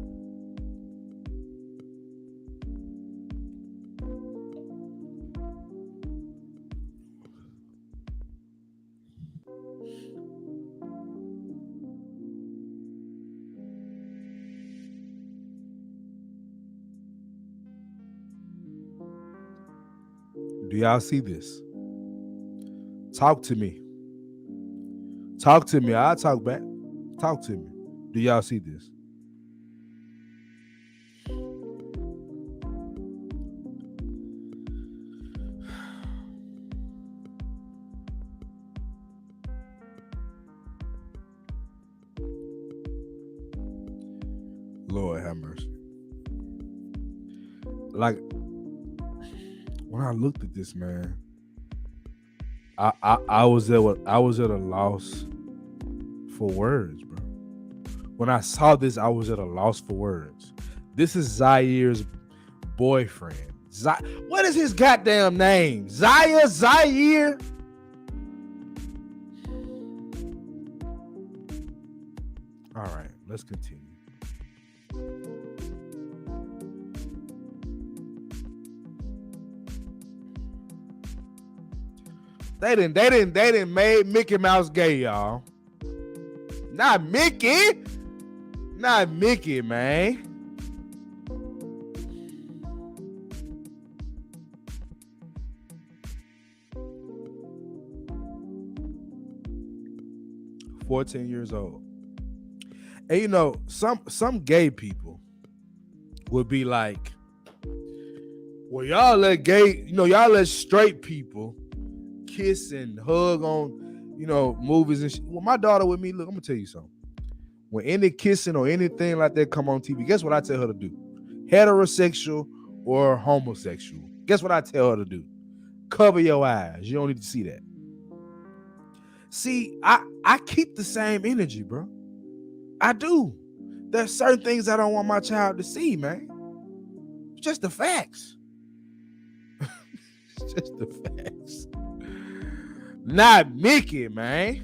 Do y'all see this? Talk to me. Talk to me. I'll talk back. Talk to me. Do y'all see this? Lord have mercy. Like, when I looked at this, man, I was at a loss for words, bro. When I saw this, I was at a loss for words. This is Zaire's boyfriend. What is his goddamn name? Zaire? All right, let's continue. They didn't made Mickey Mouse gay, y'all. Not Mickey, man. "14 years old." And you know, some gay people would be like, well, y'all let straight people kiss and hug on, movies and shit. Well, my daughter with me, look, I'm gonna tell you something. When any kissing or anything like that come on TV, guess what I tell her to do? Heterosexual or homosexual. Guess what I tell her to do? Cover your eyes. You don't need to see that. See, I keep the same energy, bro. I do. There's certain things I don't want my child to see, man. It's just the facts. It's just the facts. Not Mickey, man.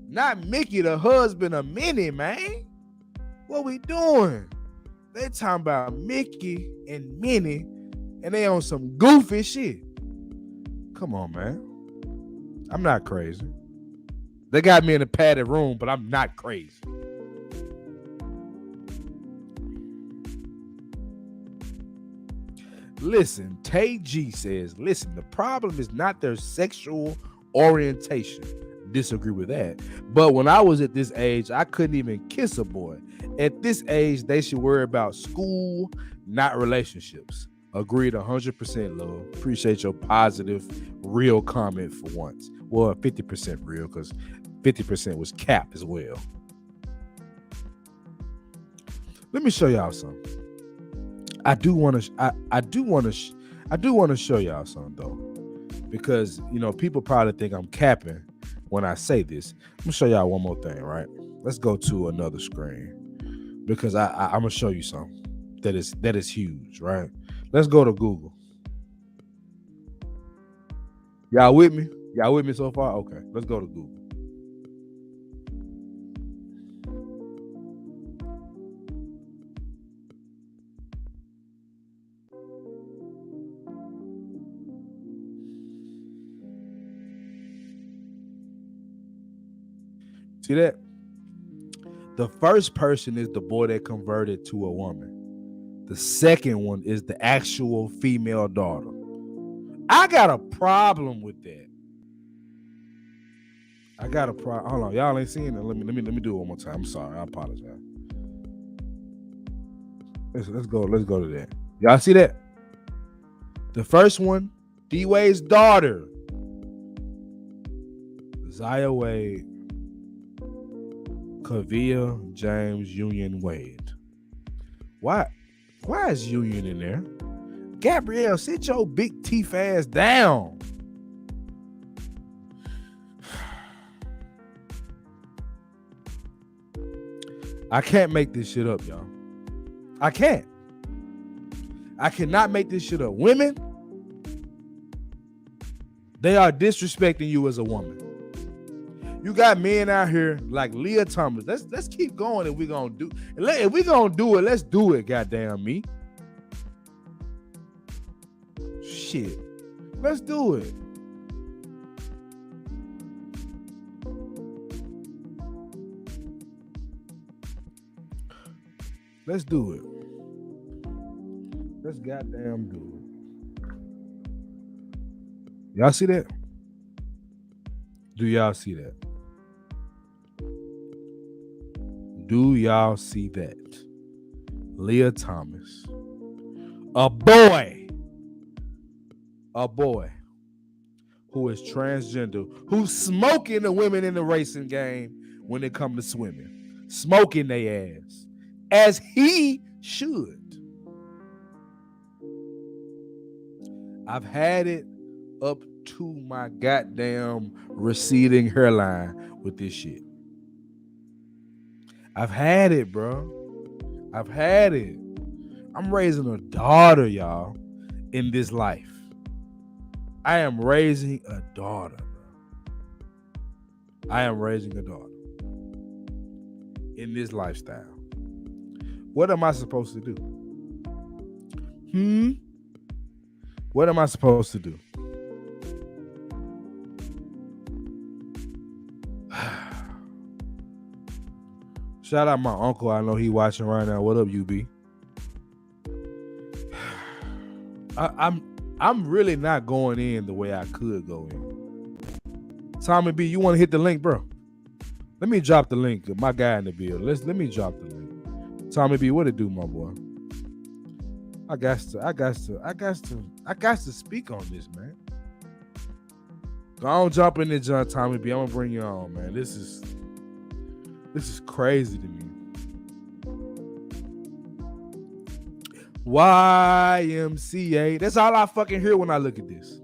Not Mickey, the husband of Minnie, man. What we doing? They talking about Mickey and Minnie, and they on some goofy shit. Come on, man. I'm not crazy. They got me in a padded room, but I'm not crazy. Listen, Tay G says, listen, the problem is not their sexual orientation. Disagree with that. But when I was at this age, I couldn't even kiss a boy. At this age, they should worry about school, not relationships. Agreed 100%, love. Appreciate your positive, real comment for once. Well, 50% real, because 50% was cap as well. Let me show y'all something. I do want to show y'all something though, because people probably think I'm capping when I say this. I'm gonna show y'all one more thing, right? Let's go to another screen because I'm gonna show you something that is huge, right? Let's go to Google. Y'all with me? Y'all with me so far? Okay, let's go to Google. See that? The first person is the boy that converted to a woman. The second one is the actual female daughter. I got a problem with that. Hold on, y'all ain't seeing it. Let me do it one more time. I'm sorry, I apologize. Let's go to that. Y'all see that? The first one, D Wade's daughter, ZAYA WADE, Kavia James Union Wade. Why is Union in there? Gabrielle, sit your big teeth ass down. I can't make this shit up, y'all. I can't. I cannot make this shit up. Women, they are disrespecting you as a woman. You got men out here like Leah Thomas. Let's keep going if we're gonna do. If we're gonna do it, let's do it. Goddamn me. Shit. Let's do it. Let's do it. Let's goddamn do it. Y'all see that? Do y'all see that? Do y'all see that? Leah Thomas. A boy who is transgender, who's smoking the women in the racing game when it comes to swimming. Smoking their ass. As he should. I've had it up to my goddamn receding hairline with this shit. I've had it, bro. I've had it. I'm raising a daughter, y'all, in this life. I am raising a daughter, bro. I am raising a daughter in this lifestyle. What am I supposed to do? What am I supposed to do? Shout out my uncle. I know he watching right now. What up, UB? I'm really not going in the way I could go in. Tommy B, you want to hit the link, bro? Let me drop the link. My guy in the build. Let me drop the link. Tommy B, what it do, my boy? I got to speak on this, man. Go on, jump in there, John. Tommy B, I'm gonna bring you on, man. This is crazy to me. YMCA. That's all I fucking hear when I look at this.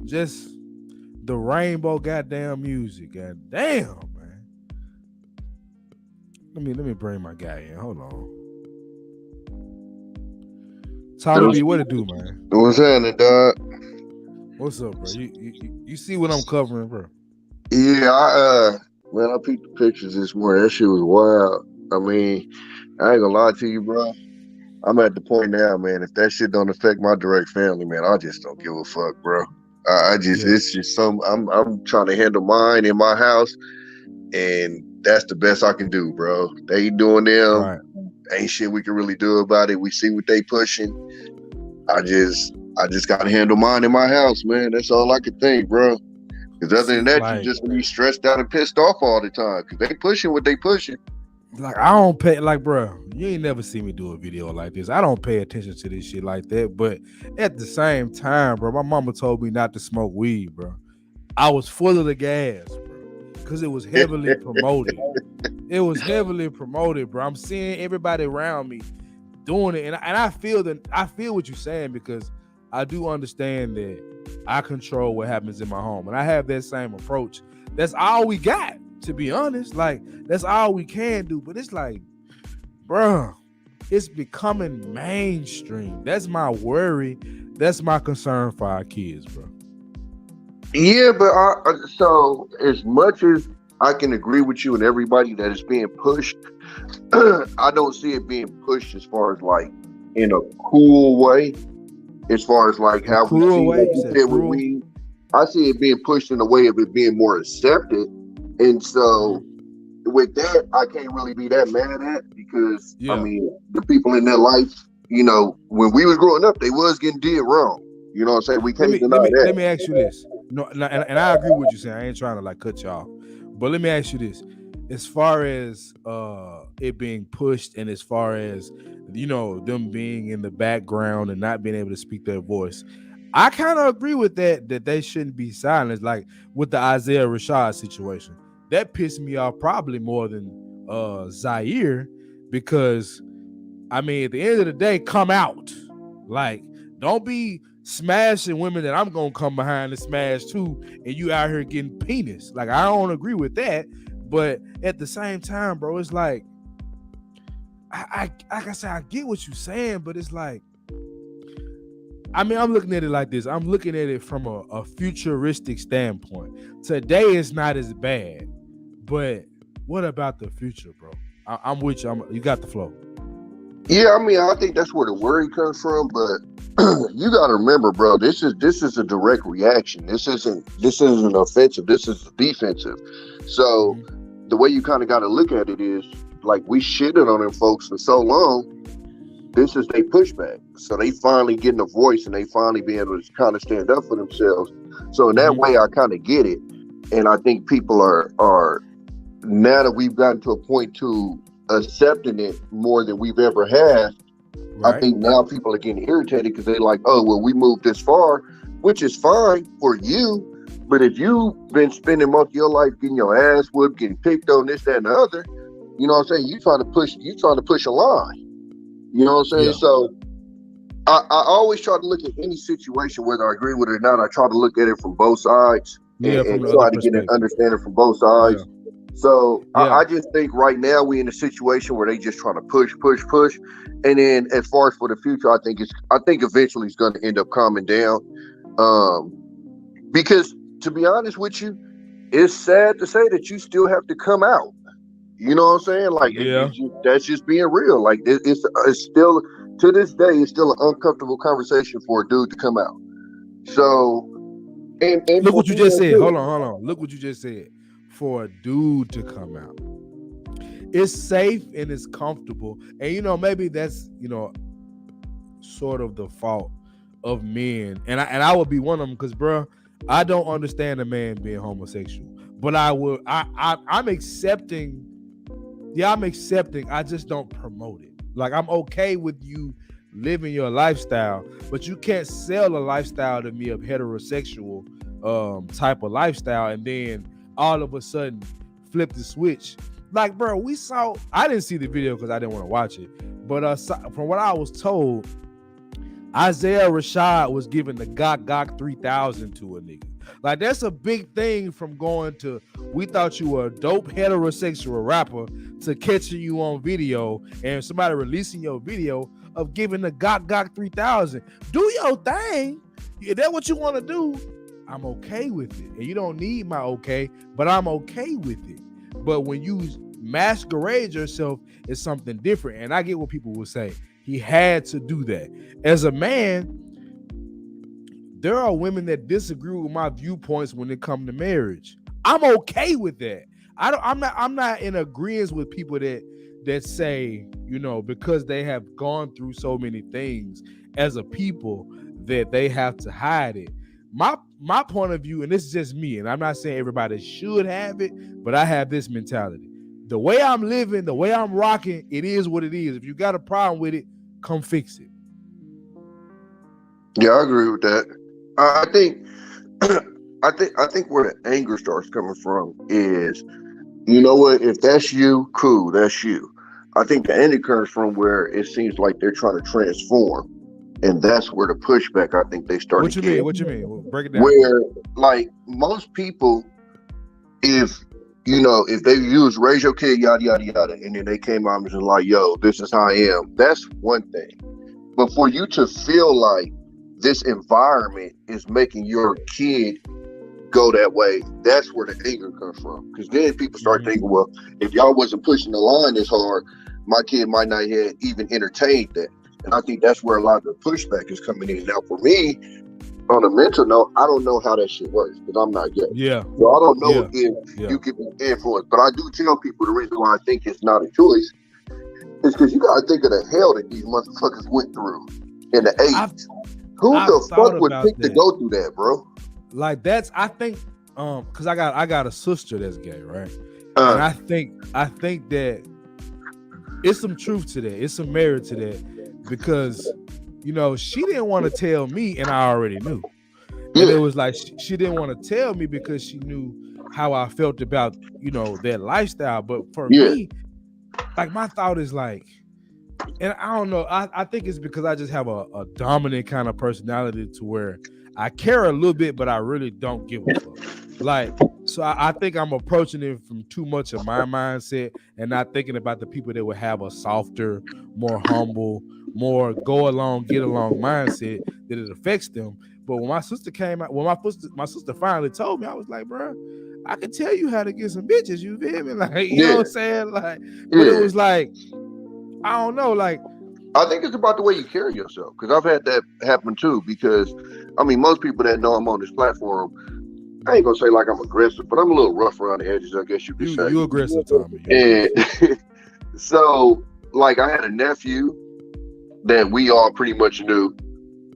Just the rainbow goddamn music. God damn, man. Let me bring my guy in. Hold on. Tommy B, what it do, man? What's happening, dog? What's up, bro? You see what I'm covering, bro? Yeah, man, I peeked the pictures this morning. That shit was wild. I mean, I ain't gonna lie to you, bro. I'm at the point now, man. If that shit don't affect my direct family, man, I just don't give a fuck, bro. It's just some. I'm trying to handle mine in my house, and that's the best I can do, bro. They doing them. Right. Ain't shit we can really do about it. We see what they pushing. I just gotta handle mine in my house, man. That's all I can think, bro. Because other than that, Like, you just be stressed out and pissed off all the time. Because they pushing what they pushing. Like, I don't pay, like, bro, you ain't never see me do a video like this. I don't pay attention to this shit like that. But at the same time, bro, my mama told me not to smoke weed, bro. I was full of the gas, bro, because it was heavily promoted. It was heavily promoted, bro. I'm seeing everybody around me doing it, and I feel what you're saying, because I do understand that I control what happens in my home, and I have that same approach. That's all we got, to be honest. Like, that's all we can do. But it's like, bro, it's becoming mainstream. That's my worry. That's my concern for our kids, bro. Yeah, but so as much as I can agree with you and everybody that is being pushed, I don't see it being pushed as far as like in a cool way. As far as like how we see, like you said, with weed, I see it being pushed in a way of it being more accepted. And so with that, I can't really be that mad at, because I mean, the people in their life, you know, when we was growing up, they was getting did wrong. You know what I'm saying? We can't deny that. Let me ask you this. No, and I agree with what you're saying. I ain't trying to like cut you off. But let me ask you this. As far as it being pushed, and as far as, you know, them being in the background and not being able to speak their voice, I kind of agree with that they shouldn't be silenced. Like with the Isaiah Rashad situation, that pissed me off probably more than Zaire, because I mean, at the end of the day, come out. Like, don't be smashing women that I'm gonna come behind and smash too, and you out here getting penis. Like, I don't agree with that. But at the same time, bro, it's like, like I said, I get what you're saying, but it's like, I mean, I'm looking at it like this. I'm looking at it from a futuristic standpoint. Today is not as bad, but what about the future, bro? I'm with you. You got the flow. Yeah, I mean, I think that's where the worry comes from, but you got to remember, bro, this is a direct reaction. This isn't offensive. This is defensive. So the way you kind of got to look at it is, like, we shitted on them folks for so long. This is their pushback. So they finally getting a voice, and they finally being able to kind of stand up for themselves. So in that way, I kind of get it. And I think people are now that we've gotten to a point to accepting it more than we've ever had. Right. I think now people are getting irritated because they're like, oh, well, we moved this far, which is fine for you. But if you've been spending most of your life getting your ass whooped, getting picked on, this, that, and the other, you know what I'm saying? You trying to push a line. You know what I'm saying? Yeah. So I always try to look at any situation, whether I agree with it or not. I try to look at it from both sides and try to get an understanding from both sides. Yeah. So I just think right now we in a situation where they just trying to push. And then as far as for the future, I think eventually it's going to end up calming down. Because to be honest with you, it's sad to say that you still have to come out. You know what I'm saying? Like, that's just being real. Like, it's still, to this day, it's still an uncomfortable conversation for a dude to come out. So, and look what you just said. Hold on. Look what you just said. For a dude to come out. it's safe and it's comfortable. And maybe that's sort of the fault of men. And I would be one of them because, bro, I don't understand a man being homosexual. But I'm accepting. Yeah, I'm accepting. I just don't promote it. Like, I'm okay with you living your lifestyle, but you can't sell a lifestyle to me of heterosexual type of lifestyle and then all of a sudden flip the switch. Like, bro, I didn't see the video because I didn't want to watch it, but from what I was told, Isaiah Rashad was giving the Gok 3000 to a nigga. Like, that's a big thing from going to, we thought you were a dope heterosexual rapper, to catching you on video and somebody releasing your video of giving the Gok 3000. Do your thing. If that's what you want to do, I'm okay with it. And you don't need my okay, but I'm okay with it. But when you masquerade yourself, it's something different. And I get what people will say. He had to do that. As a man, there are women that disagree with my viewpoints when it comes to marriage. I'm okay with that. I'm not in agreement with people that say, because they have gone through so many things as a people that they have to hide it. My point of view, and this is just me, and I'm not saying everybody should have it, but I have this mentality. The way I'm living, the way I'm rocking, it is what it is. If you got a problem with it, come fix it. Yeah, I agree with that. I think where the anger starts coming from is, you know what? If that's you, cool, that's you. I think the anger comes from where it seems like they're trying to transform, and that's where the pushback, I think, they start. What you mean? Well, break it down. Where, like, most people, if they use raise your kid, yada yada yada, and then they came out and was like, yo, this is how I am. That's one thing. But for you to feel like this environment is making your kid go that way, that's where the anger comes from. Because then people start thinking, well, if y'all wasn't pushing the line this hard, my kid might not have even entertained that. And I think that's where a lot of the pushback is coming in. Now, for me, on a mental note, I don't know how that shit works because I'm not gay. Yeah. So I don't know if you can be influenced. But I do tell people the reason why I think it's not a choice is because you got to think of the hell that these motherfuckers went through in the 80s. Who the fuck would pick to go through that, bro? Like, that's, I think, because I got a sister that's gay, right? And I think that it's some truth to that. It's some merit to that because, she didn't want to tell me, and I already knew. And it was like she didn't want to tell me because she knew how I felt about, that lifestyle. But for me, like, my thought is like, and I don't know, I think it's because I just have a dominant kind of personality to where I care a little bit, but I really don't give a fuck. Like, so I think I'm approaching it from too much of my mindset and not thinking about the people that would have a softer, more humble, more go along, get along mindset that it affects them. But when my sister came out, when my sister finally told me, I was like, bro, I can tell you how to get some bitches. You feel me? Like, you know what I'm saying? Like, but it was like, I don't know, like, I think it's about the way you carry yourself, because I've had that happen too. Because I mean, most people that know I'm on this platform, I ain't gonna say like I'm aggressive, but I'm a little rough around the edges, I guess you could say. You aggressive, Tommy. And so, like, I had a nephew that we all pretty much knew,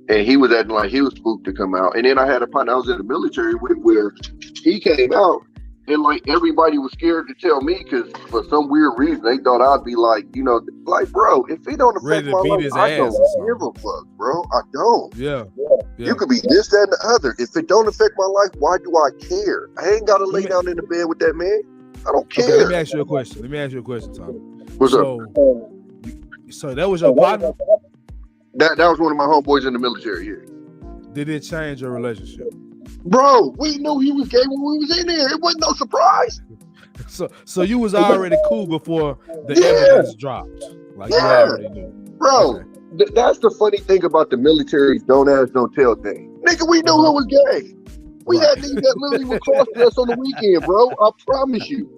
and he was acting like he was spooked to come out. And then I had a partner I was in the military with, where he came out, and like everybody was scared to tell me because for some weird reason they thought I'd be like, like, bro, if it don't affect my life, I don't give a fuck, bro. I don't. Yeah. You could be this, that, and the other. If it don't affect my life, why do I care? I ain't gotta lay down in the bed with that man. I don't care. Okay, let me ask you a question, Tommy. What's up? So that was your partner? That was one of my homeboys in the military here. Did it change your relationship? Bro, we knew he was gay when we was in there. It wasn't no surprise. So you was already cool before the evidence dropped. Like, you already knew. Bro, okay. That's the funny thing about the military's don't ask, don't tell thing. Nigga, we knew who was gay. We had niggas that literally would cross us on the weekend, bro. I promise you.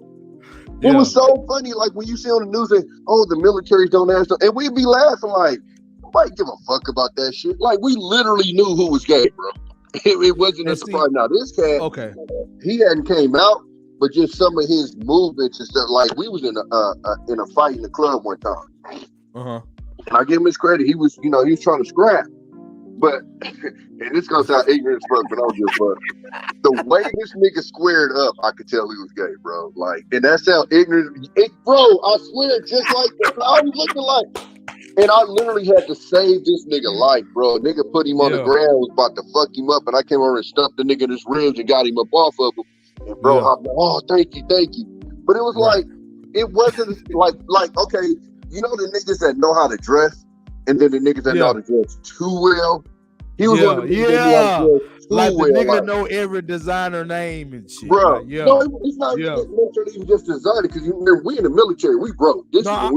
It was so funny, like when you see on the news that, oh, the military's don't ask, and we'd be laughing like, nobody give a fuck about that shit. Like, we literally knew who was gay, bro. It wasn't a surprise. Now this cat, he hadn't came out, but just some of his movements and stuff. Like we was in a fight in the club one time, Uh-huh. and I give him his credit. He was, he was trying to scrap, but and this gonna sound ignorant as fuck, but I was just the way this nigga squared up, I could tell he was gay, bro. Like, and that sound ignorant, bro. I swear, just like that, I was looking like. And I literally had to save this nigga life, bro. Nigga put him on the ground, was about to fuck him up, and I came over and stuffed the nigga in his ribs and got him up off of him. And bro, I'm like, oh, thank you. But it was like, it wasn't like, okay, you know the niggas that know how to dress, and then the niggas that know how to dress too well. He was one of the niggas that knew how to dress too like the well. nigga know every designer name and shit. Bro, like, no, it's not necessarily even just designer, because we in the military, we broke.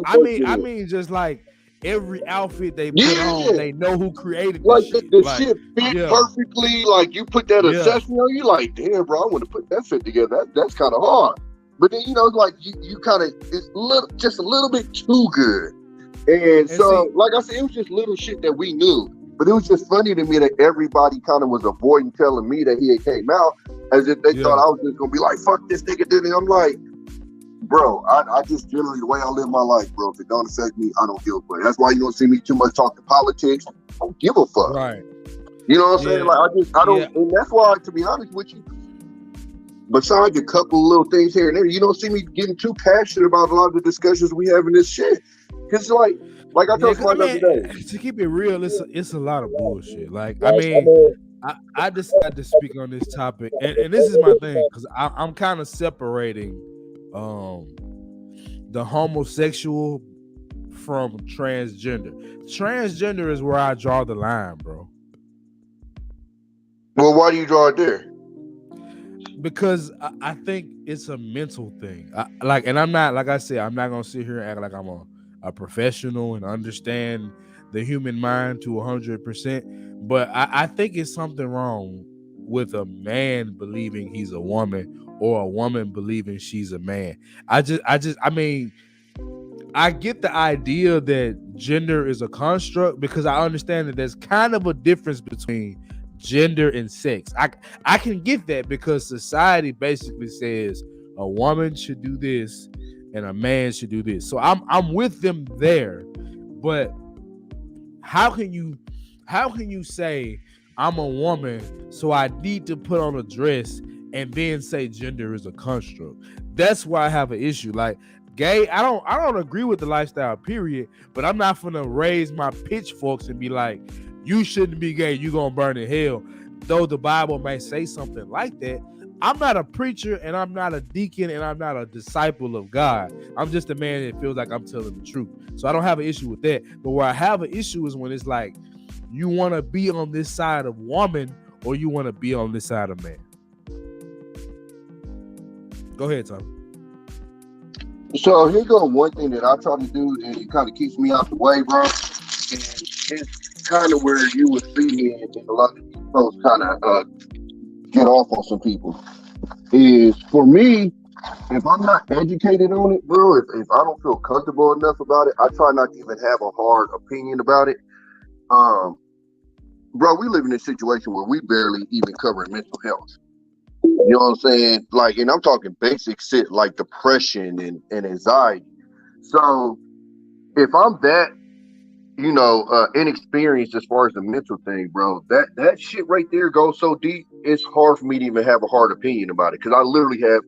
I mean just like, every outfit they put on, they know who created like shit. The shit fit perfectly. Like you put that accessory on, you like, damn, bro, I want to put that fit together. That's kind of hard. But then it's like you kind of just a little bit too good. And so, see, like I said, it was just little shit that we knew. But it was just funny to me that everybody kind of was avoiding telling me that he had came out, as if they thought I was just gonna be like, fuck this nigga, dude. I'm like, bro, I just generally, the way I live my life, bro, if it don't affect me, I don't give a fuck. That's why you don't see me too much talking politics. I don't give a fuck. Right. You know what I'm saying? Like, I don't, and that's why, to be honest with you, besides a couple of little things here and there, you don't see me getting too passionate about a lot of the discussions we have in this shit. Because, like I told somebody the other day. To keep it real, it's a lot of bullshit. Like, I decided to speak on this topic, and this is my thing, because I'm kind of separating the homosexual from transgender. Transgender is where I draw the line, bro. Well, why do you draw it there? Because I think it's a mental thing. And I'm not, like I said, I'm not gonna sit here and act like I'm a professional and understand the human mind to 100%. But I think it's something wrong with a man believing he's a woman or a woman believing she's a man. I mean, I get the idea that gender is a construct, because I understand that there's kind of a difference between gender and sex. I can get that, because society basically says a woman should do this and a man should do this. So I'm with them there. But how can you say I'm a woman, so I need to put on a dress and then say gender is a construct? That's why I have an issue. Like, gay, I don't agree with the lifestyle, period, but I'm not gonna raise my pitchforks and be like, you shouldn't be gay, you gonna burn in hell. Though the Bible may say something like that, I'm not a preacher, and I'm not a deacon, and I'm not a disciple of God. I'm just a man that feels like I'm telling the truth. So I don't have an issue with that. But where I have an issue is when it's like, you want to be on this side of woman or you want to be on this side of man. Go ahead, Tom. So here goes one thing that I try to do, and it kind of keeps me out the way, bro. And it's kind of where you would see me, and a lot of these folks kind of get off on some people. Is for me, if I'm not educated on it, bro, if I don't feel comfortable enough about it, I try not to even have a hard opinion about it. Bro, we live in a situation where we barely even cover mental health. You know what I'm saying? Like, and I'm talking basic shit like depression and anxiety. So if I'm that, inexperienced as far as the mental thing, bro, that shit right there goes so deep, it's hard for me to even have a hard opinion about it, because I literally have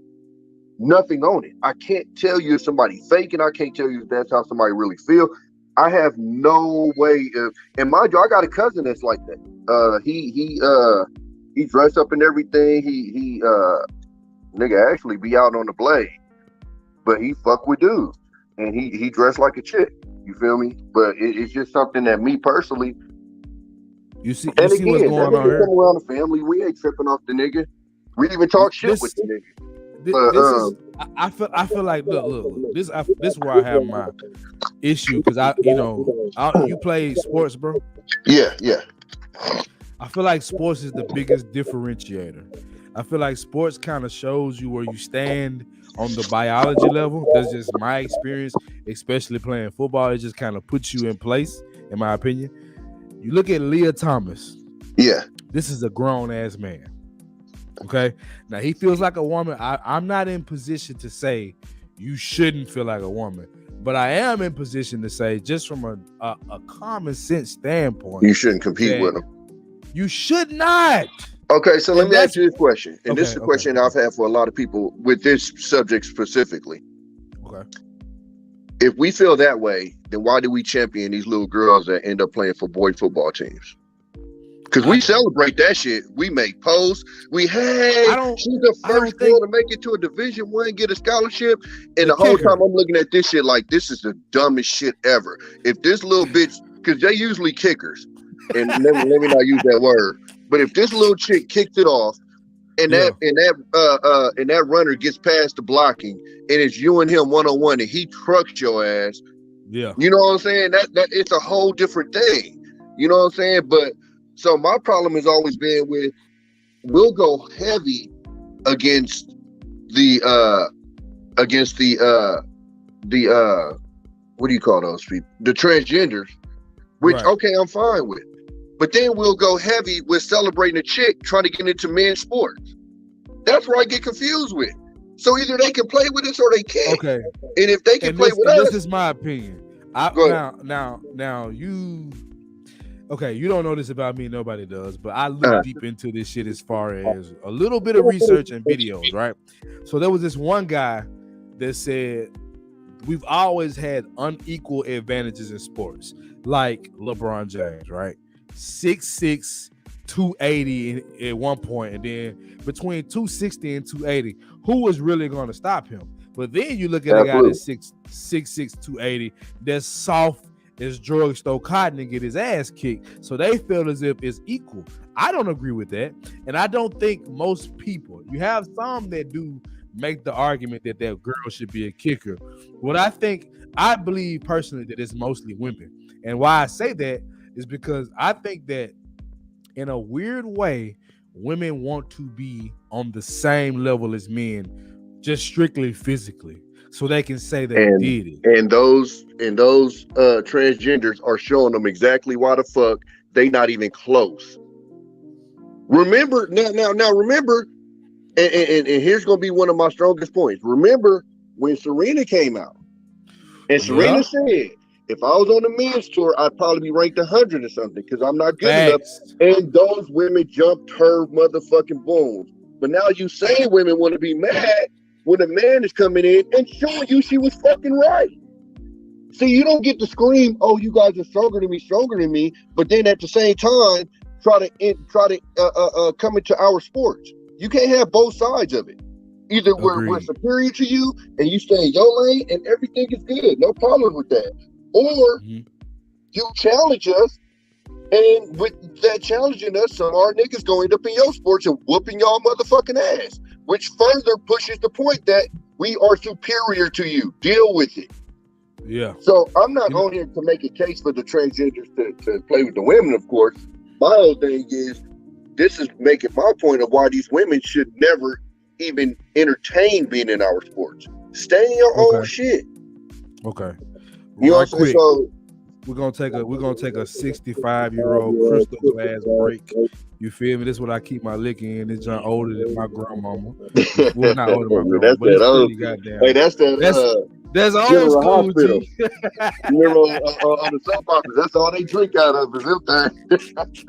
nothing on it. I can't tell you if somebody faking. I can't tell you if that's how somebody really feel. I have no way of, and mind you, I got a cousin that's like that. He dressed up and everything. He nigga actually be out on the blade, but he fuck with dudes, and he dressed like a chick. You feel me? But it's just something that me personally. You see what's going on here. Come around the family, we ain't tripping off the nigga. We even talk shit with the nigga. I feel like look this is where I have my issue, because you play sports, bro. Yeah. I feel like sports is the biggest differentiator. I feel like sports kind of shows you where you stand on the biology level. That's just my experience, especially playing football. It just kind of puts you in place, in my opinion. You look at Leah Thomas. Yeah. This is a grown ass man. Okay. Now he feels like a woman. I'm not in position to say you shouldn't feel like a woman, but I am in position to say, just from a common sense standpoint, You shouldn't compete with them. you should not. Okay, so let And me that's- ask you this question, and this is a Okay, question okay. I've had for a lot of people with this subject specifically. Okay. If we feel that way, then why do we champion these little girls that end up playing for boy football teams? Because we celebrate that shit. We make posts. She's the first girl to make it to a Division I, get a scholarship. And the whole time I'm looking at this shit like, this is the dumbest shit ever. If this little bitch, because they usually kickers, and let me not use that word, but if this little chick kicked it off, and that runner gets past the blocking, and it's you and him one-on-one, and he trucks your ass. Yeah. You know what I'm saying? That it's a whole different thing. You know what I'm saying? But so my problem has always been with, we'll go heavy against the what do you call those people? The transgenders, which okay, I'm fine with. But then we'll go heavy with celebrating a chick trying to get into men's sports. That's where I get confused with. So either they can play with us or they can't. Okay. And if they can play with us, this is my opinion. Now you. Okay, you don't know this about me, nobody does, but I look deep into this shit as far as a little bit of research and videos, right? So there was this one guy that said we've always had unequal advantages in sports, like LeBron James, right? 6'6", 280 at one point, and then between 260 and 280, who was really going to stop him? But then you look at a guy that's 6'6", 280, that's soft as drugstore cotton and get his ass kicked. So they feel as if it's equal. I don't agree with that. And I don't think most people, you have some that do make the argument that girl should be a kicker. I believe personally that it's mostly women. And why I say that is because I think that in a weird way, women want to be on the same level as men, just strictly physically, so they can say they did it. And those transgenders are showing them exactly why the fuck they not even close. Remember now remember, and here's gonna be one of my strongest points. Remember when Serena came out, and Serena said, if I was on the men's tour, I'd probably be ranked 100 or something because I'm not good enough. And those women jumped her motherfucking bones. But now you say women want to be mad when a man is coming in and showing you she was fucking right. See, you don't get to scream, "Oh, you guys are stronger than me," but then at the same time try to come into our sports. You can't have both sides of it. Either we're superior to you and you stay in your lane and everything is good, no problem with that, or you challenge us, and with that challenging us, some of our niggas gonna end up in your sports and whooping y'all motherfucking ass, which further pushes the point that we are superior to you. Deal with it. Yeah. So I'm not on here to make a case for the transgenders to play with the women, of course. My whole thing is, this is making my point of why these women should never even entertain being in our sports. Stay in your own shit. Okay. You know what I'm saying? So we're gonna take a 65-year-old crystal glass break. You feel me? This is what I keep my liquor in. This joint older than my grandmama. Well, not older than my grandmama, but it's pretty goddamn. Hey, that's old school. Hospital. You remember on the soap operas, that's all they drink out of is them things.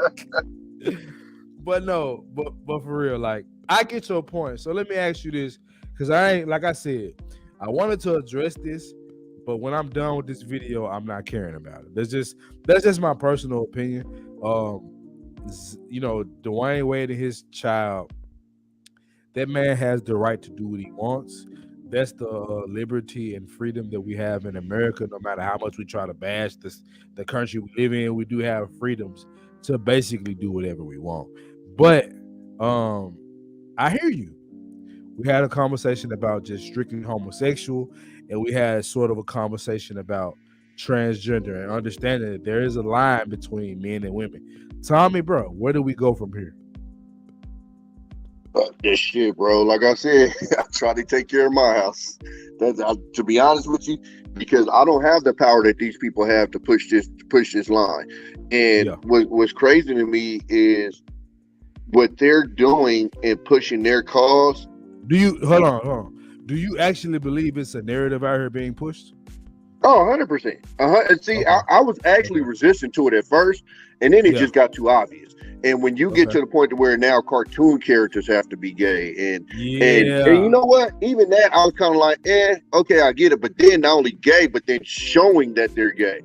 But for real, like, I get your point. So let me ask you this, because like I said, I wanted to address this, but when I'm done with this video, I'm not caring about it. That's just my personal opinion. Dwayne Wade and his child, that man has the right to do what he wants. That's the liberty and freedom that we have in America. No matter how much we try to bash the country we live in, we do have freedoms to basically do whatever we want. But I hear you. We had a conversation about just strictly homosexual, and we had sort of a conversation about transgender and understanding that there is a line between men and women. Tommy, bro, where do we go from here? This shit, bro. Like I said, I try to take care of my house. To be honest with you, because I don't have the power that these people have to push this line. And what's crazy to me is what they're doing and pushing their cause. Do you hold on? Do you actually believe it's a narrative out here being pushed? Oh, 100%. See, Okay. I was actually resistant to it at first, and then it Yeah. just got too obvious. And when you get Okay. to the point to where now cartoon characters have to be gay, and Yeah. you know what? Even that, I was kind of like, okay, I get it. But then not only gay, but then showing that they're gay.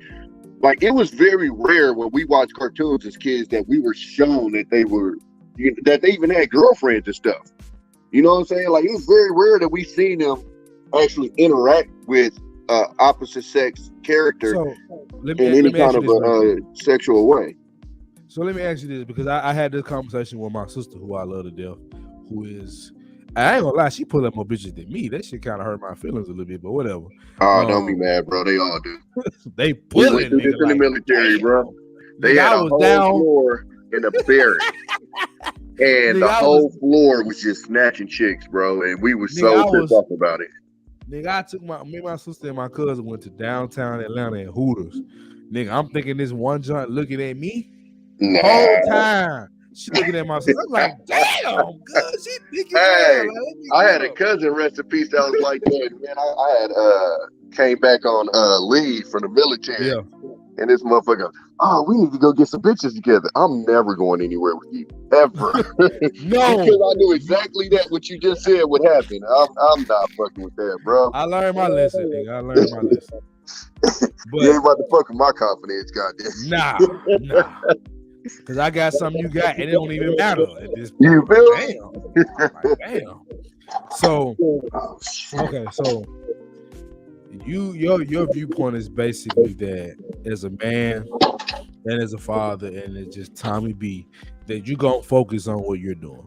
Like, it was very rare when we watched cartoons as kids that we were shown that they were, that they even had girlfriends and stuff. You know what I'm saying? Like, it was very rare that we seen them actually interact with opposite sex character So let in me any ask kind you of this, right? a sexual way. So let me ask you this, because I had this conversation with my sister, who I love to death, who is, I ain't gonna lie, she pulled up more bitches than me. That shit kind of hurt my feelings a little bit, but whatever. Don't be mad, bro. They all do. They We pulling, went through this nigga, in the like, military, damn. bro. They Nigga, had I a was whole down. floor in a barracks. And Nigga, the I whole floor was just snatching chicks, bro. And we were Nigga, so I pissed was- off about it. Nigga, I took me, my sister, and my cousin went to downtown Atlanta and Hooters. Nigga, I'm thinking this one joint looking at me Nah. whole time. She looking at my sister. I'm like, damn, good. She thick as Hey, hell. Like, let me I get had a up. cousin, rest in peace, that was like that. Man, I had came back on leave from the military. Yeah. And this motherfucker, oh, we need to go get some bitches together. I'm never going anywhere with you, ever. No. Because I knew exactly that what you just said would happen. I'm not fucking with that, bro. I learned my lesson, nigga. I learned my lesson. You ain't But about to fuck with my confidence, goddamn. nah. Cause I got something you got, and it don't even matter at this point. You feel me? Damn. Like, damn. So Oh, shit. okay, so your viewpoint is basically that as a man and as a father and as just Tommy B, that you gonna focus on what you're doing.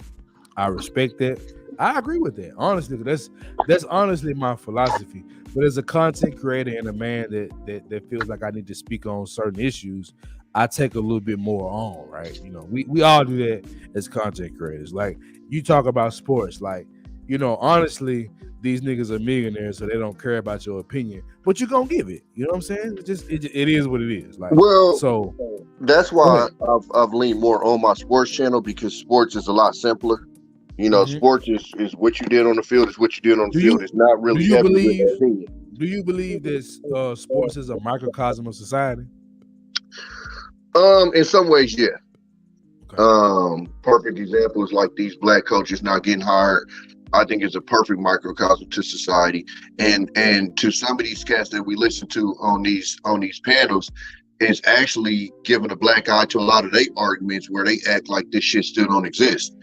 I respect that. I agree with that. Honestly, that's honestly my philosophy. But as a content creator and a man that feels like I need to speak on certain issues, I take a little bit more on, right? You know, we all do that as content creators. Like, you talk about sports, like, you know, honestly, these niggas are millionaires, so they don't care about your opinion, but you're gonna give it. You know what I'm saying? It is what it is. Like, Well, so that's why I've leaned more on my sports channel, because sports is a lot simpler. You know, Mhm. sports is what you did on the field is what you did on the Do you- field. It's not really do you heavy with believe- opinion. do you believe that sports is a microcosm of society? In some ways, yeah. Okay. Perfect example is like these black coaches not getting hired. I think it's a perfect microcosm to society, and to some of these cats that we listen to on these panels, is actually giving a black eye to a lot of their arguments where they act like this shit still don't exist.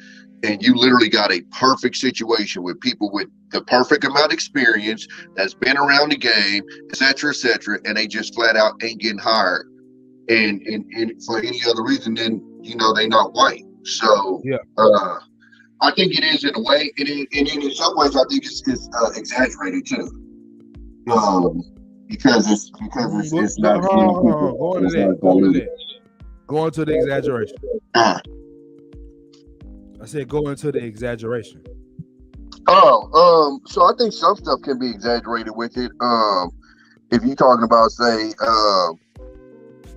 And you literally got a perfect situation with people with the perfect amount of experience that's been around the game, et cetera, and they just flat out ain't getting hired. And for any other reason than, you know, they not white. So Yeah. I think it is in a way, and in some ways I think it's exaggerated too. Because it's not. Hold on. Go into the exaggeration. I said go into the exaggeration. So I think some stuff can be exaggerated with it. If you're talking about, say,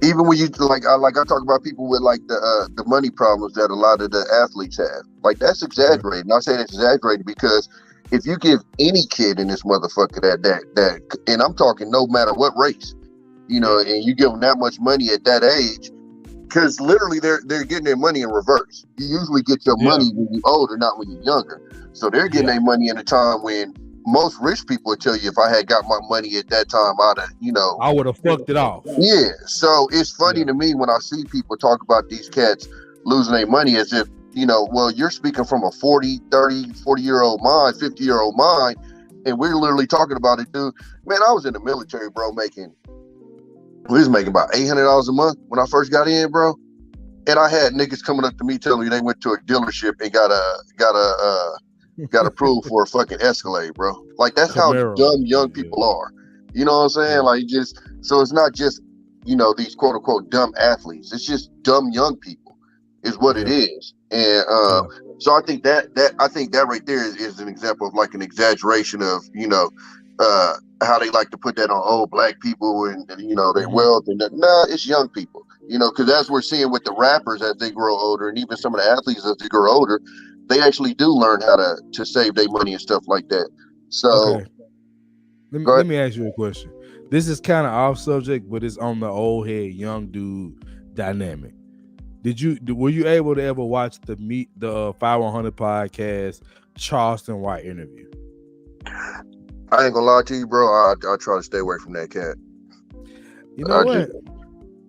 even when you like I talk about people with like the money problems that a lot of the athletes have, like that's exaggerated. And I say it's exaggerated because if you give any kid in this motherfucker that, and I'm talking no matter what race, you know, and you give them that much money at that age, because literally they're getting their money in reverse. You usually get your money when you're older, not when you're younger. So they're getting their money in a time when most rich people would tell you, if I had got my money at that time, I'd have, you know, I would have fucked it off. Yeah. So it's funny to me when I see people talk about these cats losing their money as if, you know, well, you're speaking from a 40, 30, 40-year-old mind, 50-year-old mind, and we're literally talking about it, dude. Man, I was in the military, bro, we was making about $800 a month when I first got in, bro. And I had niggas coming up to me telling me they went to a dealership and got approved for a fucking Escalade, bro. Like, that's how dumb young people are. You know what I'm saying? Like, just, so it's not just, you know, these quote unquote dumb athletes. It's just dumb young people is what it is. And so I think that right there is an example of like an exaggeration of, you know, how they like to put that on old black people and you know their Mhm. wealth and that. Nah, it's young people. You know, because as we're seeing with the rappers as they grow older, and even some of the athletes as they grow older, they actually do learn how to save their money and stuff like that. So Okay. Let go ahead. me ask you a question. This is kind of off subject, but it's on the old head young dude dynamic. Were you able to ever watch the 5100 podcast Charleston White interview? I ain't gonna lie to you, bro. I try to stay away from that cat. You know I what? just-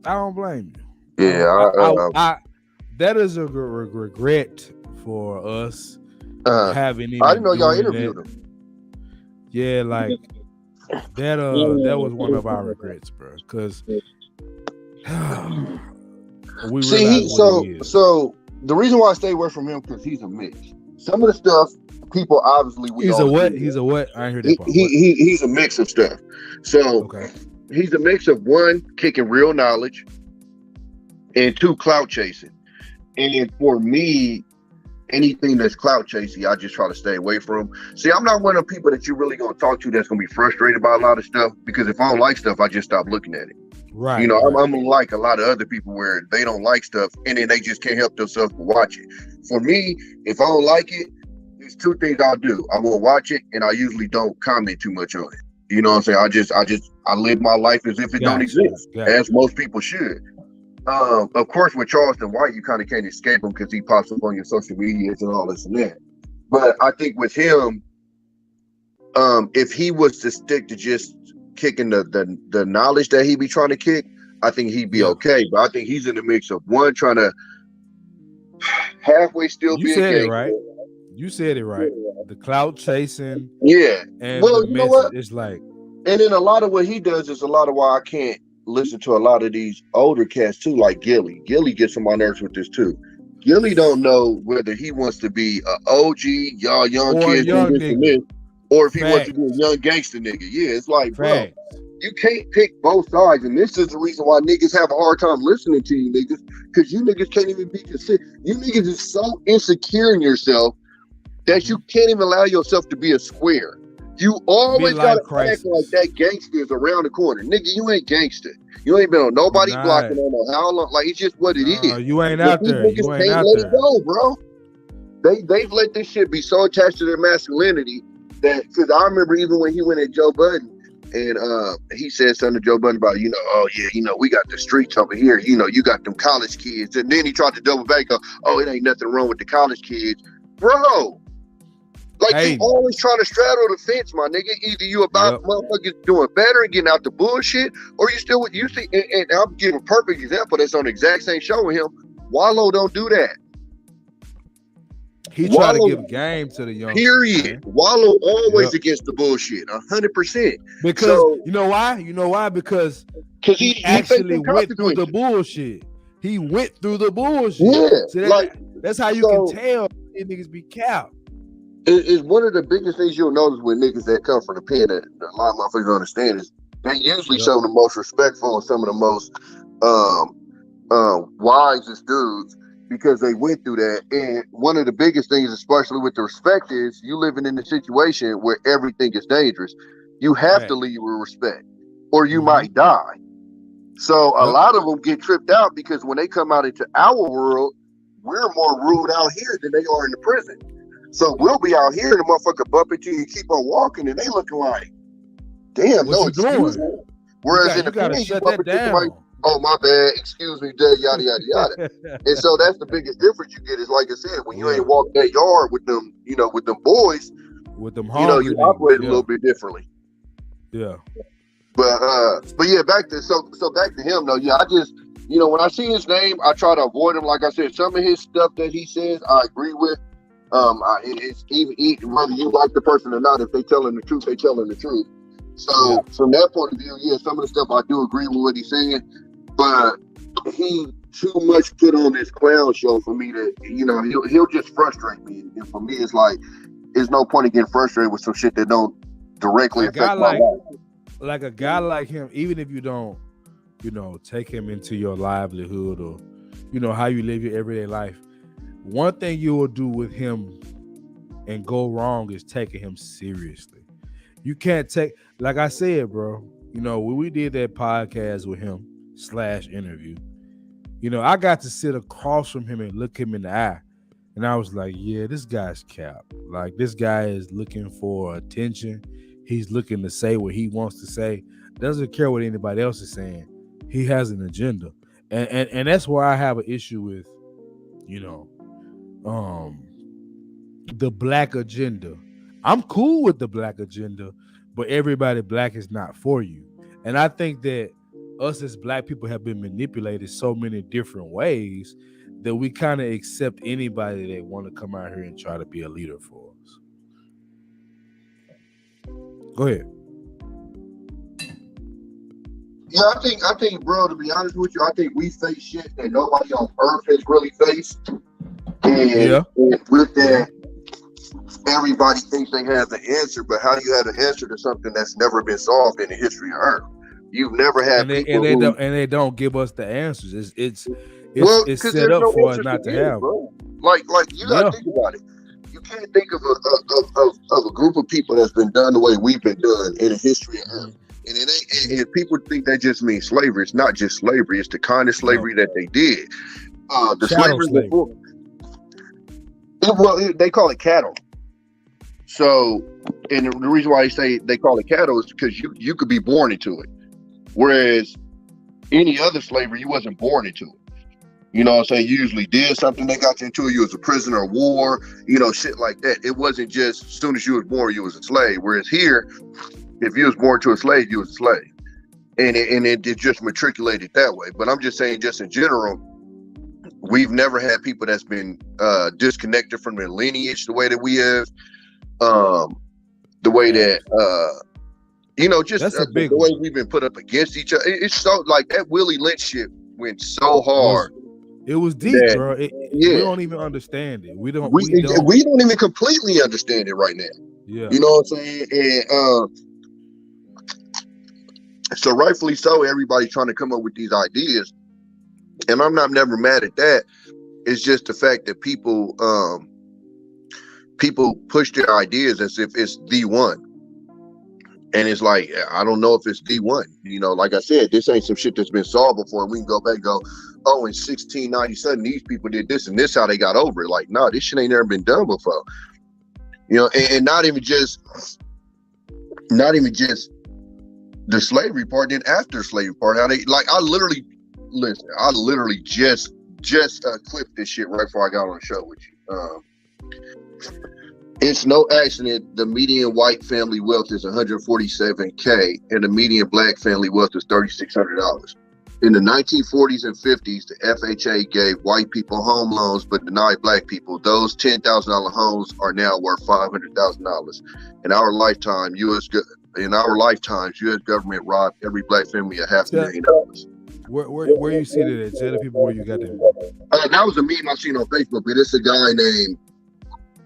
I don't blame you. Yeah, I that is a regret for us having. I didn't know y'all doing interviewed that. him. Yeah, like that was one of our regrets, bro. Because we See, realized what he is. so the reason why I stay away from him because he's a mix. Some of the stuff people obviously He's a all what? agree He's a what? I ain't heard with. that part. He's a mix of stuff. So Okay. he's a mix of one, kicking real knowledge, and two, clout chasing. And for me, anything that's clout chasing, I just try to stay away from. See, I'm not one of the people that you're really gonna talk to that's gonna be frustrated by a lot of stuff because if I don't like stuff, I just stop looking at it. Right. You know, right. I'm like a lot of other people where they don't like stuff and then they just can't help themselves but watch it. For me, if I don't like it, there's two things I'll do. I will watch it and I usually don't comment too much on it. You know what I'm saying? I live my life as if it don't exist, as most people should. Of course, with Charleston White, you kind of can't escape him because he pops up on your social medias and all this and that. But I think with him, if he was to stick to just kicking the knowledge that he be trying to kick, I think he'd be okay. But I think he's in the mix of one trying to halfway still You be said a it gangster. right. You said it right. The clout chasing. Yeah. And Well, the you know message. what? It's like, And then a lot of what he does is a lot of why I can't listen to a lot of these older cats too, like Gilly. Gilly gets on my nerves with this too. Gilly don't know whether he wants to be a OG, y'all young or a kids, young this and nigga. this, or if he wants to Fact. be a young gangster nigga. Yeah, it's like, bro, Fact. you can't pick both sides, and this is the reason why niggas have a hard time listening to you niggas, because you niggas can't even be considered. You niggas is so insecure in yourself that you can't even allow yourself to be a square. You always Midlife gotta crisis. act like that gangster is around the corner. Nigga, you ain't gangster. You ain't been on nobody Nah. blocking on how long. Like, it's just what it is. You ain't But out these there. niggas You ain't can't out let there. it go, bro. They've let this shit be so attached to their masculinity that, because I remember even when he went at Joe Budden and he said something to Joe Budden about, oh yeah, we got the streets over here, you got them college kids, and then he tried to double back, it ain't nothing wrong with the college kids, bro. Like, Hey. you always trying to straddle the fence, my nigga. Either you about motherfuckers doing better and getting out the bullshit, or you still with you see. And I'll give a perfect example that's on the exact same show with him. Wallow don't do that. He tried to Wallow- give game to the young. Period. Wallow always Yep. against the bullshit, 100%. Because So- you know why? You know why? Because Because he actually went through the bullshit. He went through the bullshit. Yeah, See, like, that's how you so- can tell these niggas be cow. It's one of the biggest things you'll notice with niggas that come from the pen that a lot of motherfuckers don't understand is they usually Yep. some of the most respectful and some of the most wisest dudes because they went through that. And one of the biggest things, especially with the respect, is you living in a situation where everything is dangerous. You have to Right. lead with respect or you Mhm. might die. So a Yep. lot of them get tripped out because when they come out into our world, we're more rude out here than they are in the prison. So we'll be out here and the motherfucker bump into you, keep on walking, and they looking like, damn, What no you excuse doing? me. Whereas in the you gotta pen, you shut bump that into somebody, down. oh my bad, excuse me, yada yada yada. And so that's the biggest difference you get is, like I said, when you Yeah. ain't walk that yard with them, with them boys, With them you hungry operate niggas, a little bit differently. Yeah. But yeah, back to him though. Yeah, I just, when I see his name, I try to avoid him. Like I said, some of his stuff that he says, I agree with. It's even whether you like the person or not. If they telling the truth, they telling the truth. So from that point of view, yeah, some of the stuff I do agree with what he's saying, but he too much put on this clown show for me to, he'll just frustrate me. And for me, it's like, there's no point in getting frustrated with some shit that don't directly A guy affect my life. like a guy like him, even if you don't, take him into your livelihood or, how you live your everyday life. One thing you will do with him and go wrong is taking him seriously. You can't take, like I said, bro. You know, when we did that podcast with him / interview, you know, I got to sit across from him and look him in the eye. And I was like, yeah, this guy's cap. Like, this guy is looking for attention. He's looking to say what he wants to say. Doesn't care what anybody else is saying. He has an agenda. And that's where I have an issue with, you know, the black agenda. I'm cool with the black agenda, but everybody black is not for you. And I think that us as black people have been manipulated so many different ways that we kind of accept anybody that want to come out here and try to be a leader for us. Go ahead. Yeah, I think, bro, to be honest with you, I think we face shit that nobody on earth has really faced. And with that, everybody thinks they have the answer, but how do you have an answer to something that's never been solved in the history of Earth? You've never had they don't give us the answers. It's set up for us not to have. Bro. Like you gotta think about it. You can't think of a group of people that's been done the way we've been done in the history of Earth. And it ain't. And people think that just means slavery. It's not just slavery. It's the kind of slavery that they did. The slavery before. They call it cattle. So, and the reason why they call it cattle is because you could be born into it, whereas any other slavery you wasn't born into it. You know what I'm saying? You usually did something that got you into it. You was a prisoner of war. You know, shit like that. It wasn't just as soon as you was born you was a slave. Whereas here, if you was born to a slave, you was a slave, and it just matriculated that way. But I'm just saying, just in general. We've never had people that's been disconnected from their lineage the way that we have. The way that, you know, just the way we've been put up against each other. It's so, like, that Willie Lynch shit went so hard. It was deep, bro. We don't even understand it. We don't even completely understand it right now. Yeah. You know what I'm saying? And so rightfully so, everybody's trying to come up with these ideas. And I'm never mad at that. It's just the fact that people push their ideas as if it's the one. And it's like, I don't know if it's the one. You know, like I said, this ain't some shit that's been solved before. And we can go back and go, oh, in 1697, these people did this and this how they got over it. Like, no, this shit ain't never been done before. You know, and not even just the slavery part, then after the slavery part, how they, like, I literally just clipped this shit right before I got on the show with you. It's no accident the median white family wealth is $147K and the median black family wealth is $3,600. In the 1940s and 50s, the FHA gave white people home loans but denied black people. Those $10,000 homes are now worth $500,000. In our lifetimes, U.S. government robbed every black family of $500,000. Where you see that at? Tell the people where you got that. That was a meme I seen on Facebook, but it's a guy named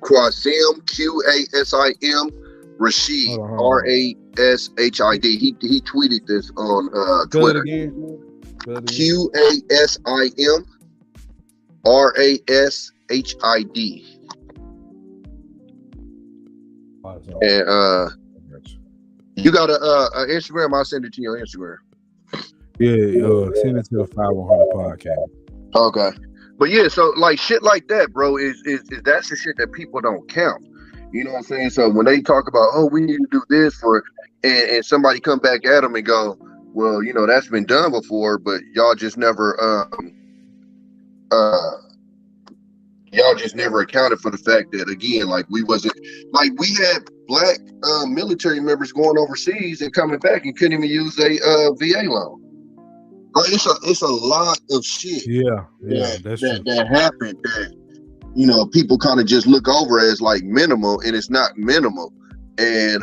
Qasim, Qasim Rashid, Rashid. He tweeted this on Twitter. Qasim Rashid. And you got a Instagram? I'll send it to your Instagram. Yeah, send it to the 5100 podcast. Okay. But yeah, so like shit like that, bro, is that's the shit that people don't count. You know what I'm saying? So when they talk about, oh, we need to do this and somebody come back at them and go, well, you know, that's been done before, but y'all just never accounted for the fact that, again, like we had black military members going overseas and coming back and couldn't even use a VA loan. Like, it's a lot of shit. That happened that, you know, people kind of just look over as like minimal, and it's not minimal. And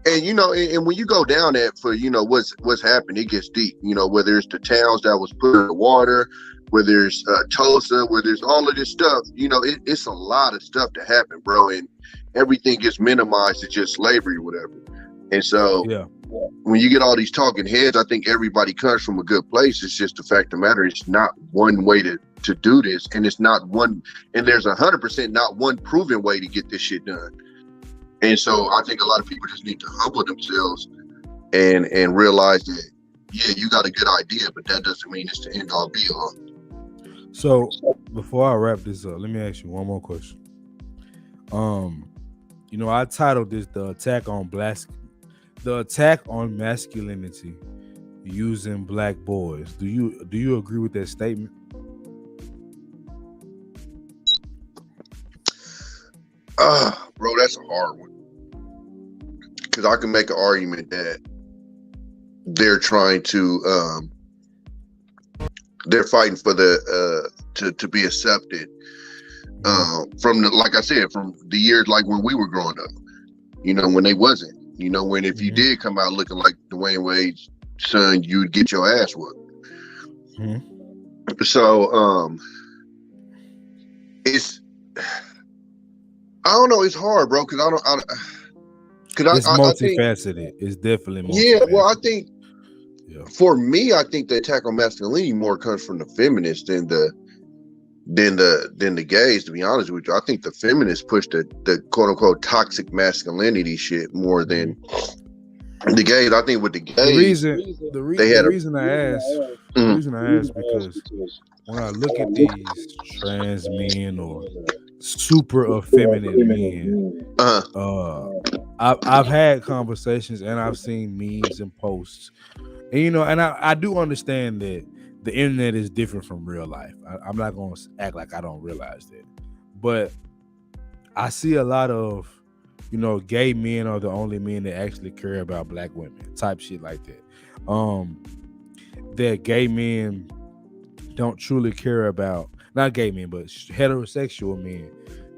you know, and when you go down that for, you know, what's happened, it gets deep. You know, whether it's the towns that was put in the water, whether it's Tulsa, where there's all of this stuff, you know, it's a lot of stuff that happened, bro, and everything gets minimized to just slavery or whatever. And so when you get all these talking heads, I think everybody comes from a good place. It's just the fact of the matter, it's not one way to do this, and it's not one, and there's 100% not one proven way to get this shit done. And so I think a lot of people just need to humble themselves and realize that, yeah, you got a good idea, but that doesn't mean it's the end all be all. So before I wrap this up, let me ask you one more question. I titled this the attack on masculinity using black boys. Do you agree with that statement? Bro, that's a hard one. Because I can make an argument that they're trying to they're fighting for the to be accepted from the, like I said, from the years like when we were growing up, when they wasn't, when if you did come out looking like Dwayne Wade's son, you'd get your ass whooped. So it's, I don't know, it's hard, bro, because it's multifaceted. It's definitely multifaceted. Yeah, well, I think for me, I think the attack on masculinity more comes from the feminists than the gays, to be honest with you. I think the feminists push the quote unquote toxic masculinity shit more than the gays. I think with the gays, the reason I asked because when I look at these trans men or super effeminate men, I've had conversations and I've seen memes and posts, and I do understand that the internet is different from real life. I'm not going to act like I don't realize that, but I see a lot of gay men are the only men that actually care about black women type shit like that. That gay men don't truly care about, not gay men, but heterosexual men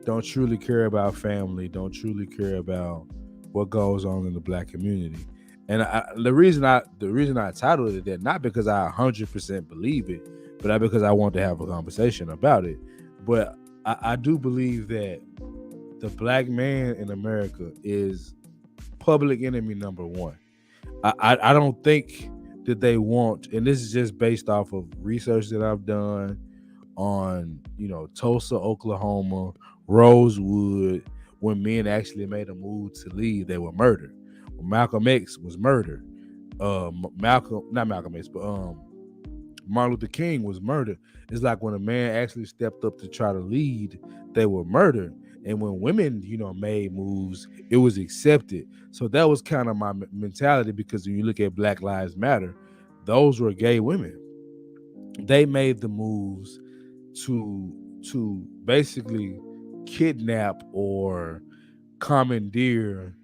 don't truly care about family, don't truly care about what goes on in the black community. And the reason I titled it that, not because I 100% believe it, but because I want to have a conversation about it. But I do believe that the black man in America is public enemy number one. I don't think that they want, and this is just based off of research that I've done on, Tulsa, Oklahoma, Rosewood, when men actually made a move to leave, they were murdered. When Malcolm X was murdered. Martin Luther King was murdered. It's like when a man actually stepped up to try to lead, they were murdered. And when women, made moves, it was accepted. So that was kind of my mentality, because when you look at Black Lives Matter, those were gay women. They made the moves to basically kidnap or commandeer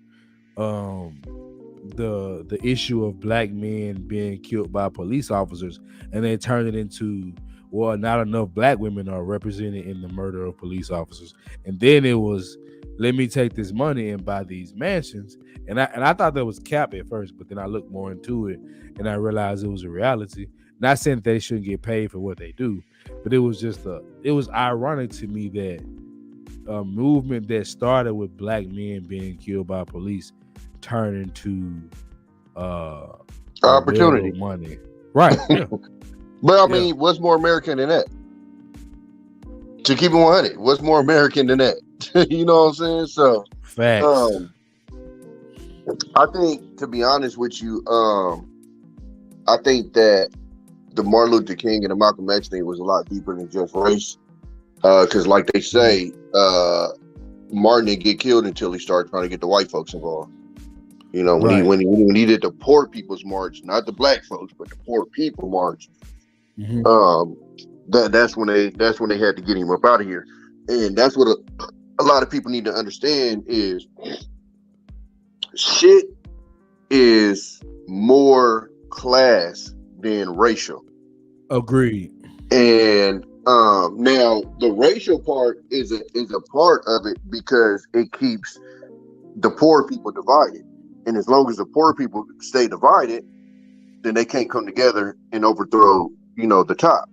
the issue of black men being killed by police officers, and they turned it into, well, not enough black women are represented in the murder of police officers. And then it was, let me take this money and buy these mansions. And I thought that was cap at first, but then I looked more into it and I realized it was a reality. Not saying that they shouldn't get paid for what they do, but it was just it was ironic to me that a movement that started with black men being killed by police turned into opportunity money. Right. Yeah. But I mean, what's more American than that? To keep it 100, what's more American than that? You know what I'm saying? So facts. I think, to be honest with you, I think that the Martin Luther King and the Malcolm X thing was a lot deeper than just race. Because like they say, Martin didn't get killed until he started trying to get the white folks involved. When he did the poor people's march, not the black folks, but the poor people march. That's when they had to get him up out of here. And that's what a lot of people need to understand is shit is more class than racial. Agreed. And now the racial part is a part of it because it keeps the poor people divided. And as long as the poor people stay divided, then they can't come together and overthrow, the top.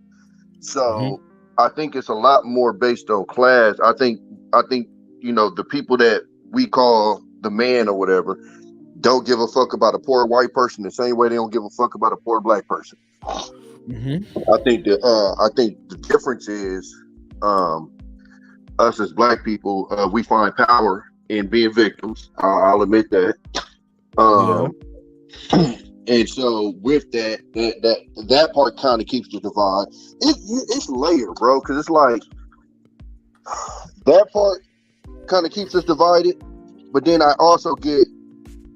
So I think it's a lot more based on class. I think, the people that we call the man or whatever don't give a fuck about a poor white person the same way they don't give a fuck about a poor black person. I think the difference is us as black people, we find power and being victims. I'll admit that. And so with that part kind of keeps the divide. It's layered, bro, because it's like that part kind of keeps us divided. But then I also get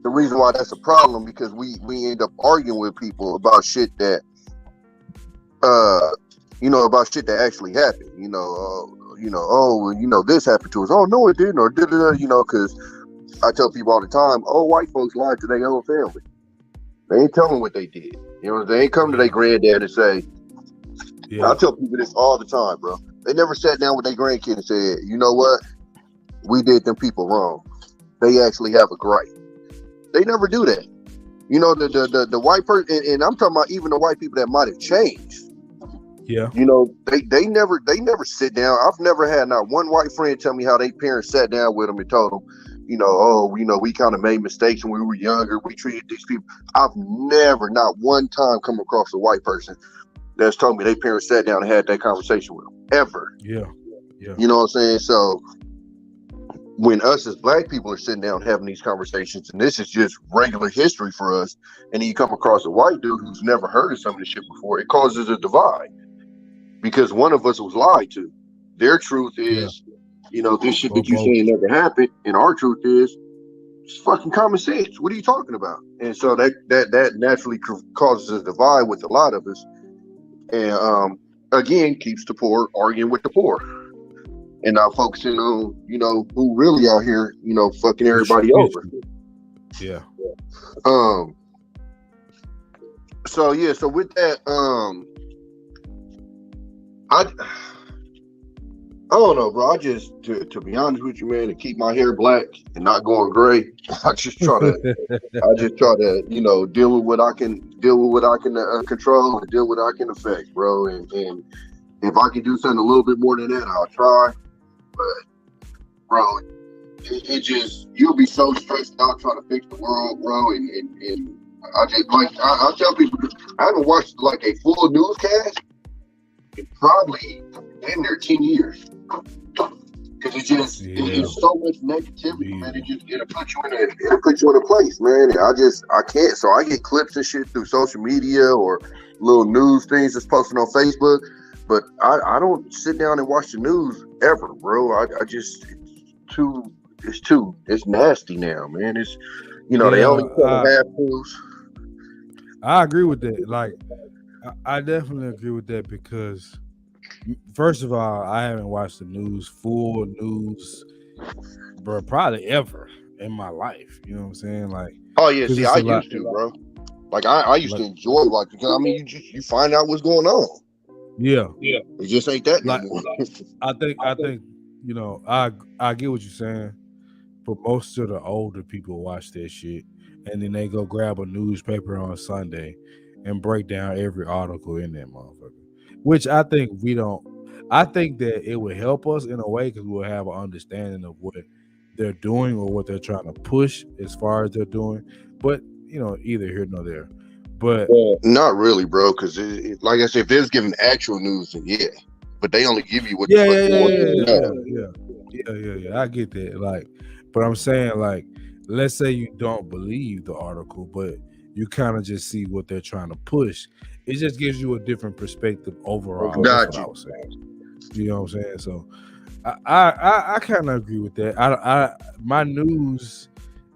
the reason why that's a problem, because we end up arguing with people about shit that about shit that actually happened. This happened to us. Oh no, it didn't, or because I tell people all the time, white folks lied to their own family. They ain't telling what they did. They ain't come to their granddad and say. Yeah. I tell people this all the time, bro. They never sat down with their grandkid and said, you know what, we did them people wrong. They actually have a gripe. They never do that. The white person, and I'm talking about even the white people that might have changed. Yeah. They never sit down. I've never had not one white friend tell me how their parents sat down with them and told them, we kind of made mistakes when we were younger. We treated these people. I've never, not one time, come across a white person that's told me their parents sat down and had that conversation with them. Ever. Yeah. You know what I'm saying? So when us as black people are sitting down having these conversations, and this is just regular history for us, and then you come across a white dude who's never heard of some of this shit before, it causes a divide. Because one of us was lied to. Their truth is, this shit that you saying never happened, and our truth is it's fucking common sense. What are you talking about? And so that naturally causes a divide with a lot of us, and again keeps the poor arguing with the poor, and not focusing on who really out here fucking everybody over. Yeah. So with that, I don't know, bro. I just, to be honest with you, man, to keep my hair black and not going gray, I just try to, deal with what I can control and deal with what I can affect, bro. And if I can do something a little bit more than that, I'll try. But, bro, it just, you'll be so stressed out trying to fix the world, bro. And I just, I tell people, I haven't watched like a full newscast in probably been there 10 years. Because it's so much negativity, man. It'll put you in a place, man. And I can't. So I get clips and shit through social media or little news things that's posted on Facebook. But I don't sit down and watch the news ever, bro. It's nasty now, man. It's they only tell half news. I agree with that. Like, I definitely agree with that because, first of all, I haven't watched the news, full news, bro, probably ever in my life. You know what I'm saying? Like, oh yeah, see, I used to, bro. Like, I used to enjoy watching because you find out what's going on. Yeah. It just ain't that anymore. I think I get what you're saying. But most of the older people watch that shit, and then they go grab a newspaper on Sunday and break down every article in that motherfucker. Which I think we don't. I think that it would help us in a way because we'll have an understanding of what they're doing or what they're trying to push as far as they're doing. But either here nor there. But not really, bro. Because like I said, if they're giving actual news, then yeah. But they only give you what the Yeah. I get that. Like, but I'm saying, like, let's say you don't believe the article, but you kind of just see what they're trying to push. It just gives you a different perspective overall. That's what I was saying. You know what I'm saying? So I kind of agree with that. My news,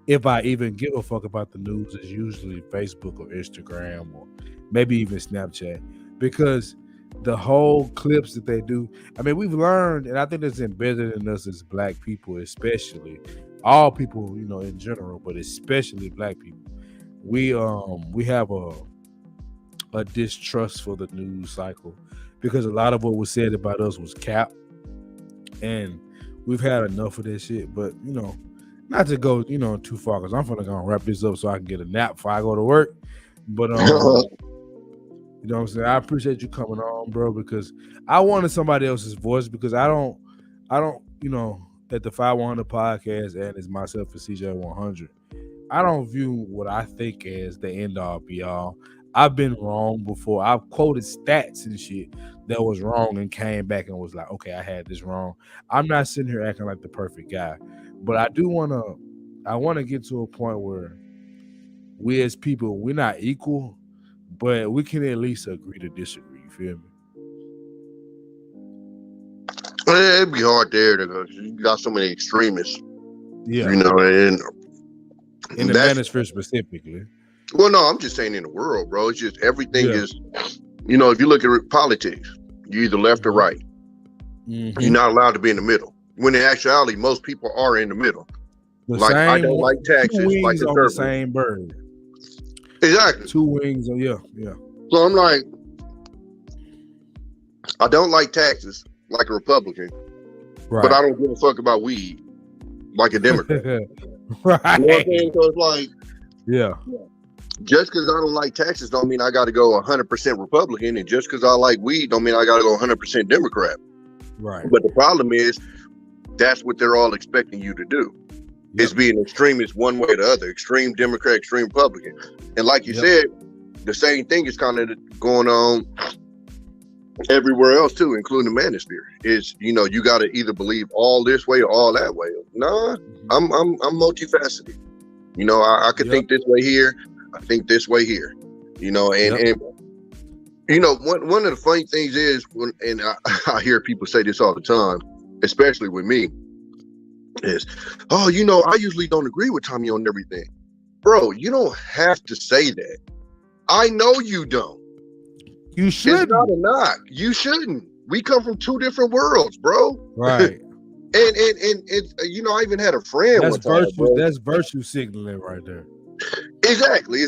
if I even give a fuck about the news, is usually Facebook or Instagram or maybe even Snapchat, because the whole clips that they do, I mean, we've learned, and I think it's embedded in us as black people, especially all people, in general, but especially black people. We have a distrust for the news cycle because a lot of what was said about us was cap, and we've had enough of that shit. But not to go too far, because I'm gonna wrap this up so I can get a nap before I go to work. But you know what I'm saying? I appreciate you coming on, bro, because I wanted somebody else's voice, because I don't, at the 5100 podcast, and it's myself and CJ 100, I don't view what I think as the end all be all. I've been wrong before. I've quoted stats and shit that was wrong and came back and was like, okay, I had this wrong. I'm not sitting here acting like the perfect guy, but I want to get to a point where we as people, we're not equal, but we can at least agree to disagree. You feel me? It'd be hard there because you got so many extremists, Yeah. you know, and In the that's manosphere specifically. well, no, I'm just saying in the world, bro. It's just everything Yeah. is, you know, if you look at politics, you're either left or right. Mhm. You're not allowed to be in the middle. When in actuality, most people are in the middle. The Like, I same, don't like taxes, two like wings on the conservative. same bird. Exactly. Two wings. Yeah. So I'm like, I don't like taxes like a Republican, Right. but I don't give a fuck about weed like a Democrat. You know what I'm Right. saying? So it's like, Yeah. just because I don't like taxes don't mean I got to go 100% Republican, and just because I like weed don't mean I got to go 100% Democrat. Right. But the problem is, that's what they're all expecting you to do. Is be an extremist one way or the other, extreme Democrat, extreme Republican. And like you said, the same thing is kind of going on everywhere else too, including the manosphere. Is, you know, you got to either believe all this way or all that way. Nah, I'm multifaceted. You know, I could think this way here, I think this way here. You know, and you know, one of the funny things is when, and I hear people say this all the time, especially with me, is, oh, you know, I usually don't agree with Tommy on everything. Bro, you don't have to say that. I know you don't. You shouldn't. It's not a knock. You shouldn't. We come from two different worlds, bro. Right. and it's, you know, I even had a friend That's one time, virtue. bro. That's virtue signaling right there. Exactly.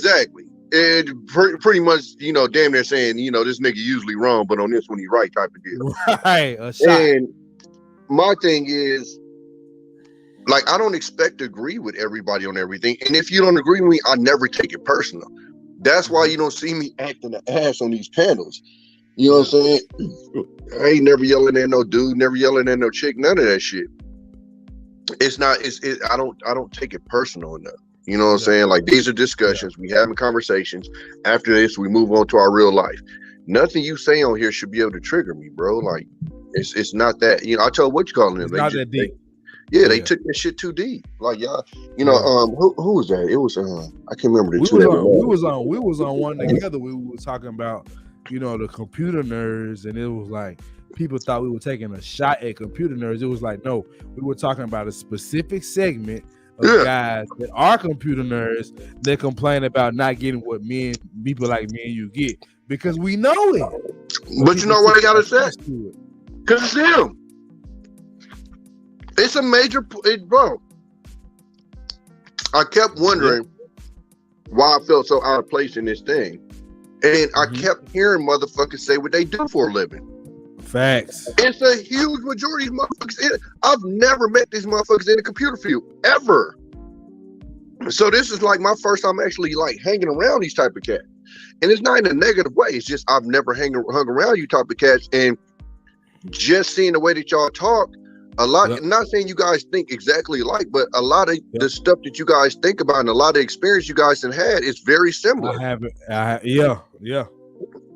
And pretty much, you know, damn near saying, you know, this nigga usually wrong, but on this one he right type of deal. Right. A shot. And my thing is, like, I don't expect to agree with everybody on everything. And if you don't agree with me, I never take it personal. That's why you don't see me acting an ass on these panels. You know what I'm saying? I ain't never yelling at no dude, never yelling at no chick, none of that shit. It's not, I don't take it personal enough. You know what I'm saying? Like, these are discussions, we having conversations. After this, we move on to our real life. Nothing you say on here should be able to trigger me, bro. Like, it's not that, you know, I told what you calling them. It's not that deep. They took that shit too deep. Like, y'all, you know, who was that? It was I can't remember the two. We was on one together. We were talking about, you know, the computer nerds, and it was like people thought we were taking a shot at computer nerds. It was like, no, we were talking about a specific segment of guys that are computer nerds that complain about not getting what people like me and you get, because we know it. But you know what I gotta say? Because it's them. It's a major, bro. I kept wondering why I felt so out of place in this thing. And I kept hearing motherfuckers say what they do for a living. Facts. It's a huge majority of motherfuckers. I've never met these motherfuckers in the computer field, ever. So this is like my first time actually like hanging around these type of cats. And it's not in a negative way. It's just I've never hung around you type of cats. And just seeing the way that y'all talk, a lot, not saying you guys think exactly alike, but a lot of the stuff that you guys think about and a lot of experience you guys have had is very similar. I haven't. Yeah.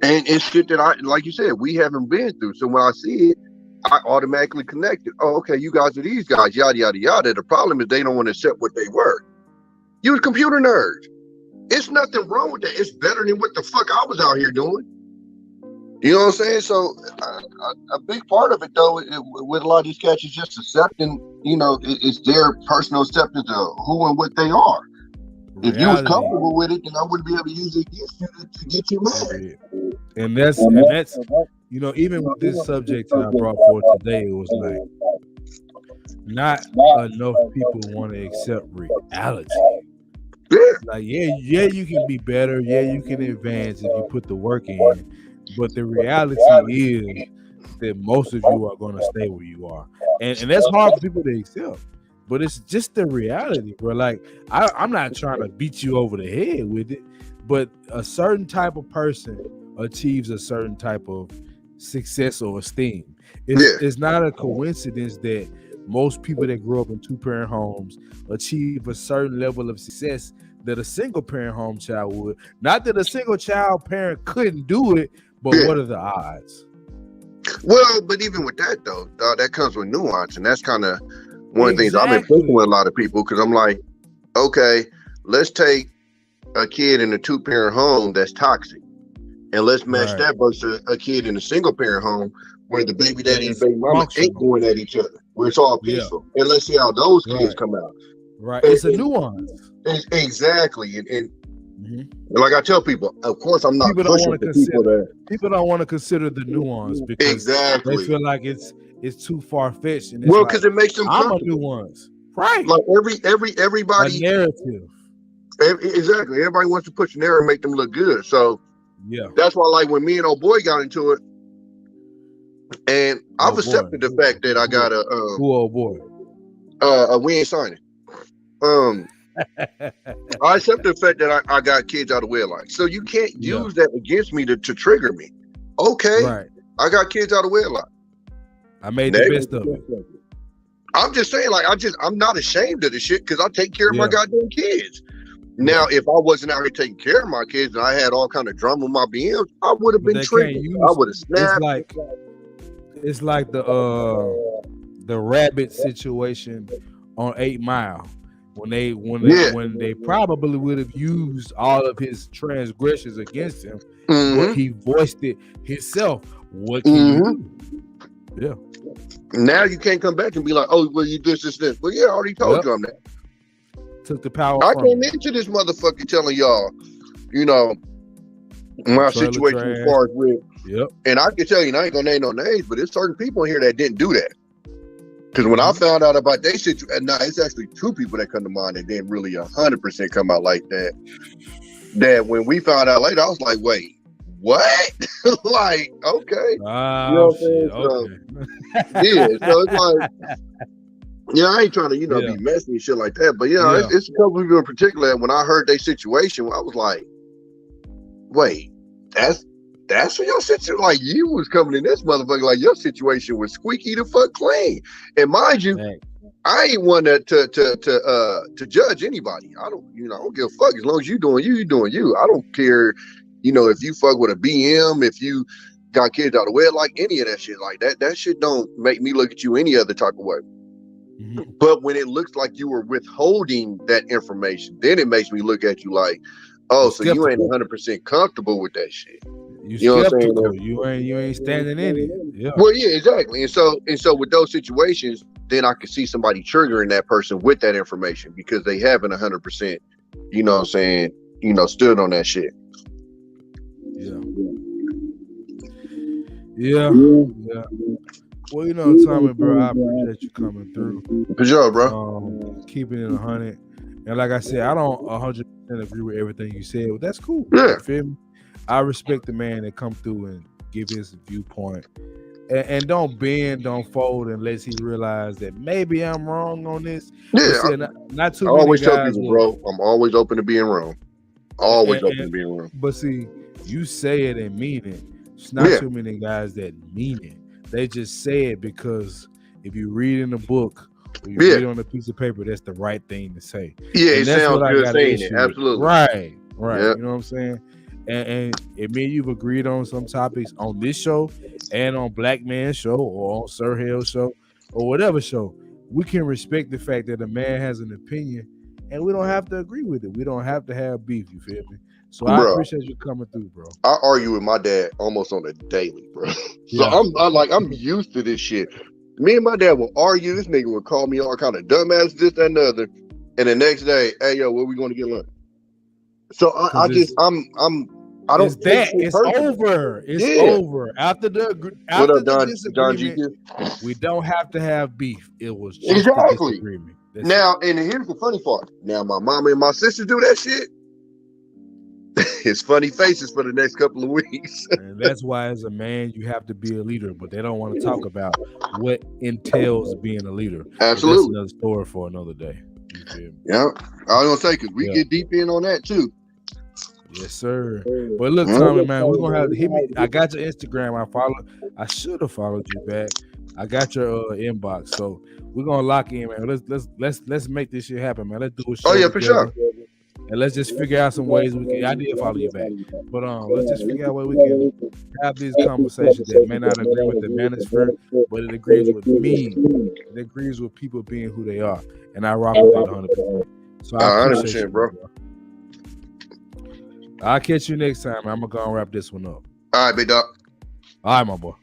And it's shit that I, like you said, we haven't been through. So when I see it, I automatically connect it. Oh, okay, you guys are these guys, yada, yada, yada. The problem is they don't want to accept what they were. You was computer nerds. It's nothing wrong with that. It's better than what the fuck I was out here doing. You know what I'm saying? So a big part of it, though, with a lot of these cats is just accepting, you know, it's their personal acceptance of who and what they are. If you was comfortable with it, then I wouldn't be able to use it against you to get you mad. And that's, you know, even with this subject that I brought forth today, it was like not enough people want to accept reality. Like, yeah, you can be better. Yeah, you can advance if you put the work in. But the reality is that most of you are going to stay where you are. And that's hard for people to accept. But it's just the reality, bro. Like, I'm not trying to beat you over the head with it, but a certain type of person achieves a certain type of success or esteem. It's not a coincidence that most people that grow up in two-parent homes achieve a certain level of success that a single parent home child would. Not that a single child parent couldn't do it, but Yeah. what are the odds? Well, but even with that though, that comes with nuance, and that's kind of one of the things I've been pushing with a lot of people, because I'm like, okay, let's take a kid in a 2-parent home that's toxic, and let's match that versus a kid in a single parent home where the baby daddy and baby mama ain't going at each other, where it's all peaceful. And let's see how those kids come out. Right. It's a nuance. Exactly. And like I tell people, of course I'm not People pushing for people that people don't want to consider the nuance because they feel like it's too far fetched. And well, because it makes them I'm a comfortable. nuance. Right. Like everybody a narrative. Exactly. Everybody wants to push a narrative and make them look good. So yeah, that's why, like, when me and old boy got into it, and I've accepted the fact that I got old boy. We ain't signing. I accept the fact that I got kids out of wedlock. So you can't use that against me to trigger me. Okay. Right. I got kids out of wedlock. I made the best of it. I'm just saying, like, I'm not ashamed of the shit because I take care of my goddamn kids. Now, if I wasn't out here taking care of my kids and I had all kind of drama with my BMs, I would have been triggered. I would have snapped. It's like the rabbit situation on 8 Mile. When they probably would have used all of his transgressions against him, but he voiced it himself. What can you do? Yeah. Now you can't come back and be like, oh, well, you this. Well, yeah, I already told you I'm that. Took the power. I came into this motherfucker telling y'all, you know, my situation as far as with. Yep. And I can tell you, and I ain't gonna name no names, but there's certain people in here that didn't do that. Because when I found out about their situation, now it's actually 2 people that come to mind that didn't really 100% come out like that. That when we found out later, I was like, wait, what? Like, okay. You know what I'm saying? Okay. So it's like, I ain't trying to, be messy and shit like that. But it's a couple people in particular that when I heard their situation, I was like, wait, that's what your situation, like, you was coming in this motherfucker like your situation was squeaky the fuck clean. And mind you, I ain't one to judge anybody. I don't give a fuck. As long as you doing you. I don't care, if you fuck with a BM, if you got kids out of wedlock, any of that shit like that. That shit don't make me look at you any other type of way. But when it looks like you were withholding that information, then it makes me look at you like, oh, so you ain't 100% comfortable with that shit. You know skeptical. What I'm saying? You ain't standing in it. Yeah. Well, yeah, exactly. And so with those situations, then I could see somebody triggering that person with that information because they haven't 100%, you know what I'm saying, stood on that shit. Yeah. Well, Tommy, bro, I appreciate you coming through. For sure, bro. Keeping it 100. And like I said, I don't 100% agree with everything you said, but that's cool. Yeah. You feel me? I respect the man that come through and give his viewpoint. And don't bend, don't fold unless he realize that maybe I'm wrong on this. Yeah. See, not too I many always guys tell people, bro, I'm always open to being wrong. Always open to being wrong. But see, you say it and mean it. It's not too many guys that mean it. They just say it because if you read in a book or you read on a piece of paper, that's the right thing to say. Yeah, it sounds good saying it. Absolutely. Right. Yep. You know what I'm saying? And me and you've agreed on some topics on this show and on Black Man's show or on Sir Hale's show or whatever show. We can respect the fact that a man has an opinion and we don't have to agree with it. We don't have to have beef, you feel me? So I appreciate you coming through, bro. I argue with my dad almost on a daily, bro. So I'm used to this shit. Me and my dad will argue. This nigga would call me all kind of dumbass, this, that, and the other. And the next day, hey, yo, where we going to get lunch? So I don't. It's over. It's over. After the disagreement, we don't have to have beef. It was just a disagreement. Now, and here's the funny part. Now, my mama and my sister do that shit. It's funny faces for the next couple of weeks. And that's why, as a man, you have to be a leader, but they don't want to talk about what entails being a leader. Absolutely. That's another story for another day. Yeah, I was gonna say because we get deep in on that too. Yes, sir. But look, Tommy, man, we're gonna have to hit me. I got your Instagram. I should have followed you back. I got your inbox, so we're gonna lock in, man. Let's make this shit happen, man. Let's do a show. Oh yeah, for sure. And let's just figure out some ways we can. I did follow you back, but let's just figure out where we can have these conversations that may not agree with the manosphere, but it agrees with me. It agrees with people being who they are, and I rock with that 100%. So I appreciate you, bro. I'll catch you next time. I'm gonna wrap this one up. All right, big dog. All right, my boy.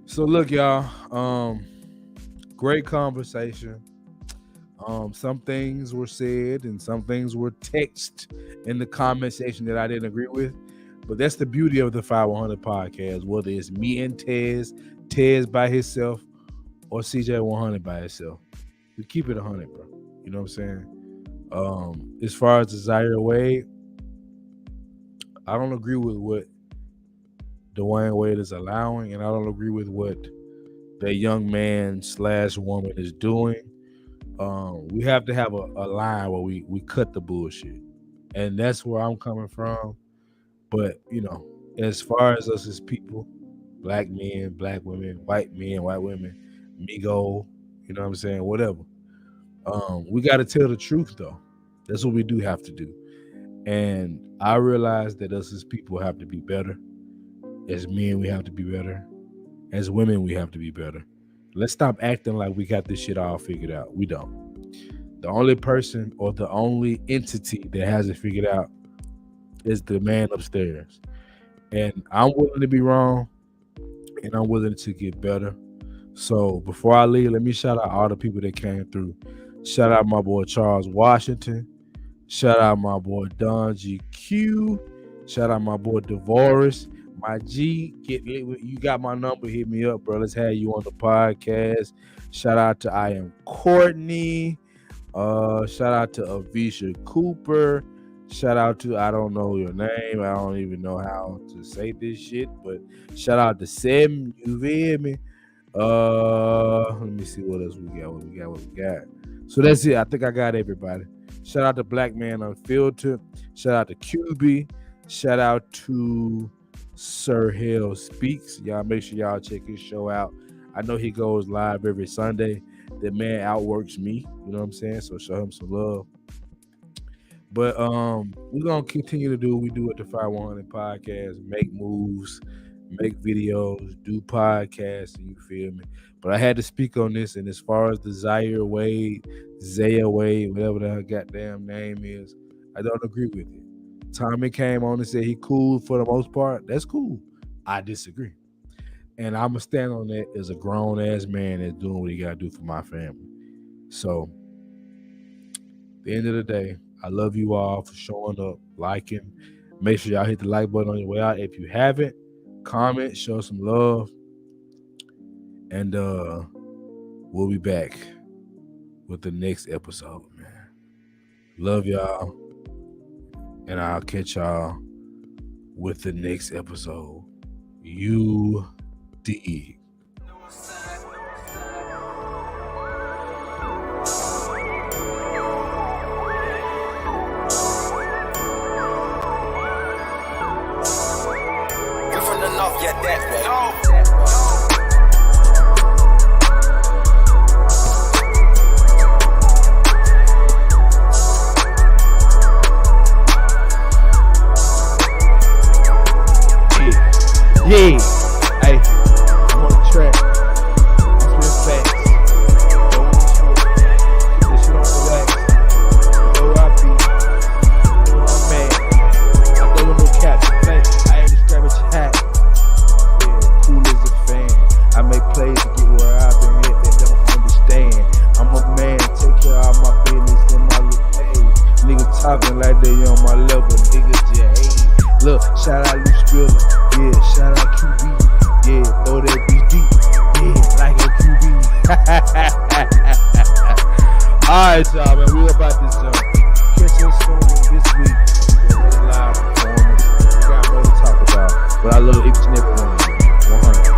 So look, y'all. Great conversation. Some things were said and some things were texted in the comment section that I didn't agree with. But that's the beauty of the 5100 podcast, whether it's me and Tez by himself, or CJ 100 by himself. We keep it 100, bro. You know what I'm saying? As far as the ZAYA WADE, I don't agree with what Dwayne Wade is allowing, and I don't agree with what that young man / woman is doing. We have to have a line where we cut the bullshit, and that's where I'm coming from. But you know, as far as us as people, black men, black women, white men, white women, Migo, you know what I'm saying, whatever, we got to tell the truth though. That's what we do have to do. And I realize that us as people have to be better. As men, we have to be better. As women, we have to be better. Let's stop acting like we got this shit all figured out. We don't. The only person or the only entity that has it figured out is the man upstairs. And I'm willing to be wrong, and I'm willing to get better. So before I leave, let me shout out all the people that came through. Shout out my boy Charles Washington. Shout out my boy Don GQ. Shout out my boy DeVoris. My G, you got my number. Hit me up, bro. Let's have you on the podcast. Shout out to I Am Courtney. Shout out to Avisha Cooper. Shout out to, I don't know your name. I don't even know how to say this shit, but shout out to Sam. You feel me? Let me see what else we got. So that's it. I think I got everybody. Shout out to Black Man Unfiltered. Shout out to QB. Shout out to Sir Hell Speaks. Y'all make sure y'all check his show out. I know he goes live every Sunday. That man outworks me. You know what I'm saying? So show him some love. But we're gonna continue to do what we do at the 5100 podcast, make moves, make videos, do podcasts, you feel me? But I had to speak on this, and as far as the ZAYA WADE, whatever the goddamn name is, I don't agree with it. Tommy came on and said he cool for the most part. That's cool. I disagree. And I'm going to stand on that as a grown-ass man that's doing what he got to do for my family. So, at the end of the day, I love you all for showing up, liking. Make sure y'all hit the like button on your way out. If you haven't, comment, show some love. And we'll be back with the next episode, man. Love y'all. And I'll catch y'all with the next episode. You dig. You're from the north, yeah, that way. Yeah, hey, I'm on the track. I'm spitting facts. Don't want to smoke. Keep this shit on the wax. You know where I be. You know where I'm at. I go with no cap. Thanks. I ain't a scratch hat. Yeah, cool as a fan. I make plays to get where I've been hit that don't understand. I'm a man. Take care of my business and my little page. Nigga talking like they on my level. Nigga just look, shout out Lou Spiller. Yeah, shout out QB. Yeah, throw that bitch deep. Yeah, like a QB. Alright, y'all, man. We about this jump. Catch us soon this week for another live performance. We got more to talk about. But I love each and every one of you. 100.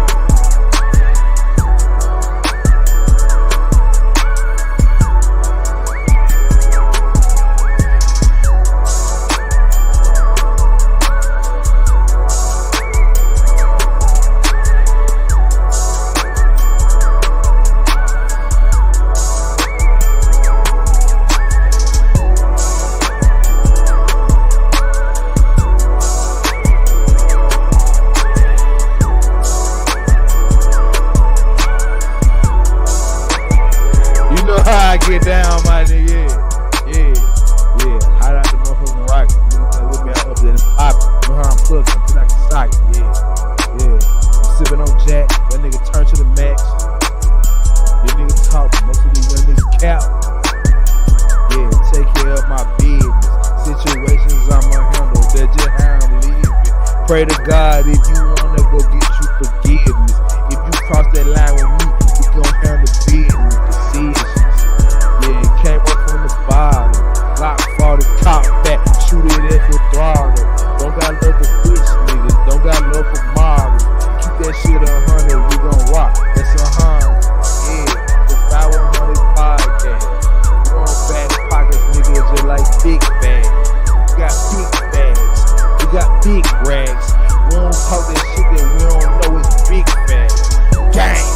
Pray to God if you wanna go get you forgiveness. If you cross that line with me, we gon' handle business, decisions. Yeah, it came up from the bottom. Lock for the top back, shoot it at the throttle. Don't got love for bitch niggas, don't got love for models. Keep that shit 100, we gon' rock. That's 100. Yeah, the 500 podcast. We on back pockets, niggas just like big bags. We got big bags, we got big rags. We don't talk that shit that we don't know is big bags. Gang.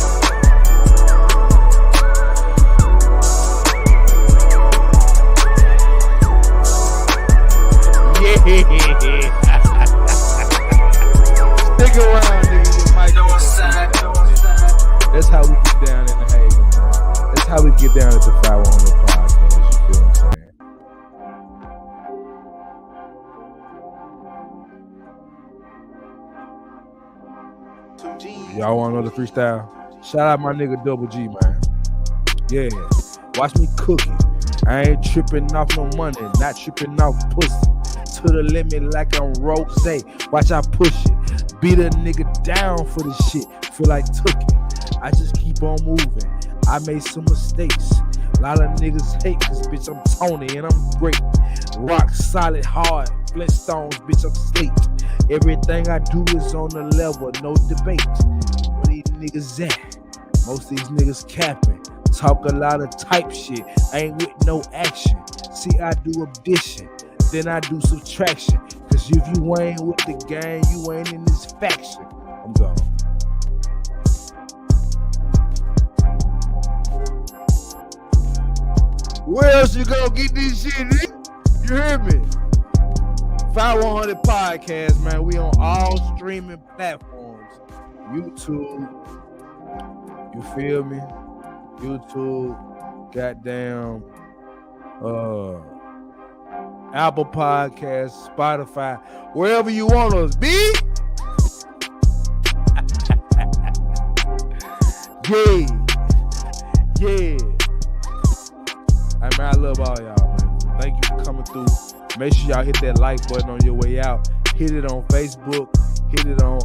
Stick around, nigga. Your mic That's how we get down in the Haven, man. That's how we get down at the 500 podcast. You feel what I'm saying? Y'all want another freestyle? Shout out my nigga Double G, man. Yeah. Watch me cooking. I ain't tripping off no money, not tripping off pussy. To the limit like I'm rose. Watch I push it. Beat a nigga down for this shit. Feel like took it. I just keep on moving. I made some mistakes. A lot of niggas hate cause bitch I'm Tony and I'm great. Rock solid hard. Flintstones, bitch I'm sleep. Everything I do is on the level, no debate. Where these niggas at? Most of these niggas capping. Talk a lot of type shit. I ain't with no action. See, I do addition. Then I do subtraction. Cause if you ain't with the gang, you ain't in this faction. I'm gone. Where else you gonna get this shit? You hear me? 5100 podcast, man. We on all streaming platforms. YouTube. You feel me? YouTube. Goddamn. Apple Podcasts, Spotify, wherever you want us, be. Yeah. Hey, man, I love all y'all, man. Thank you for coming through. Make sure y'all hit that like button on your way out. Hit it on Facebook. Hit it on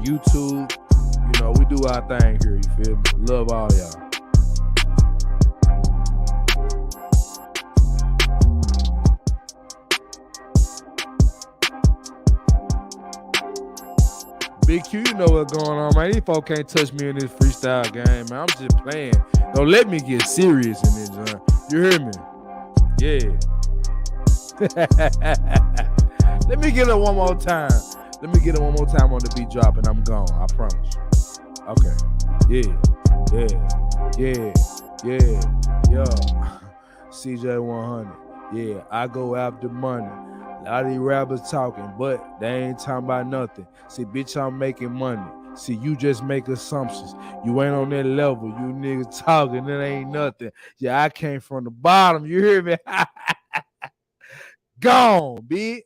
YouTube. You know, we do our thing here, you feel me? Love all y'all. Big Q, you know what's going on, man. These folks can't touch me in this freestyle game, man. I'm just playing. Don't let me get serious in this, John. You hear me? Yeah. Let me get it one more time. Let me get it one more time on the beat drop and I'm gone. I promise. Okay. Yeah. CJ 100. Yeah, I go after money. A lot of these rappers talking, but they ain't talking about nothing. See, bitch, I'm making money. See, you just make assumptions. You ain't on that level. You niggas talking, that ain't nothing. Yeah, I came from the bottom. You hear me? Gone, bitch.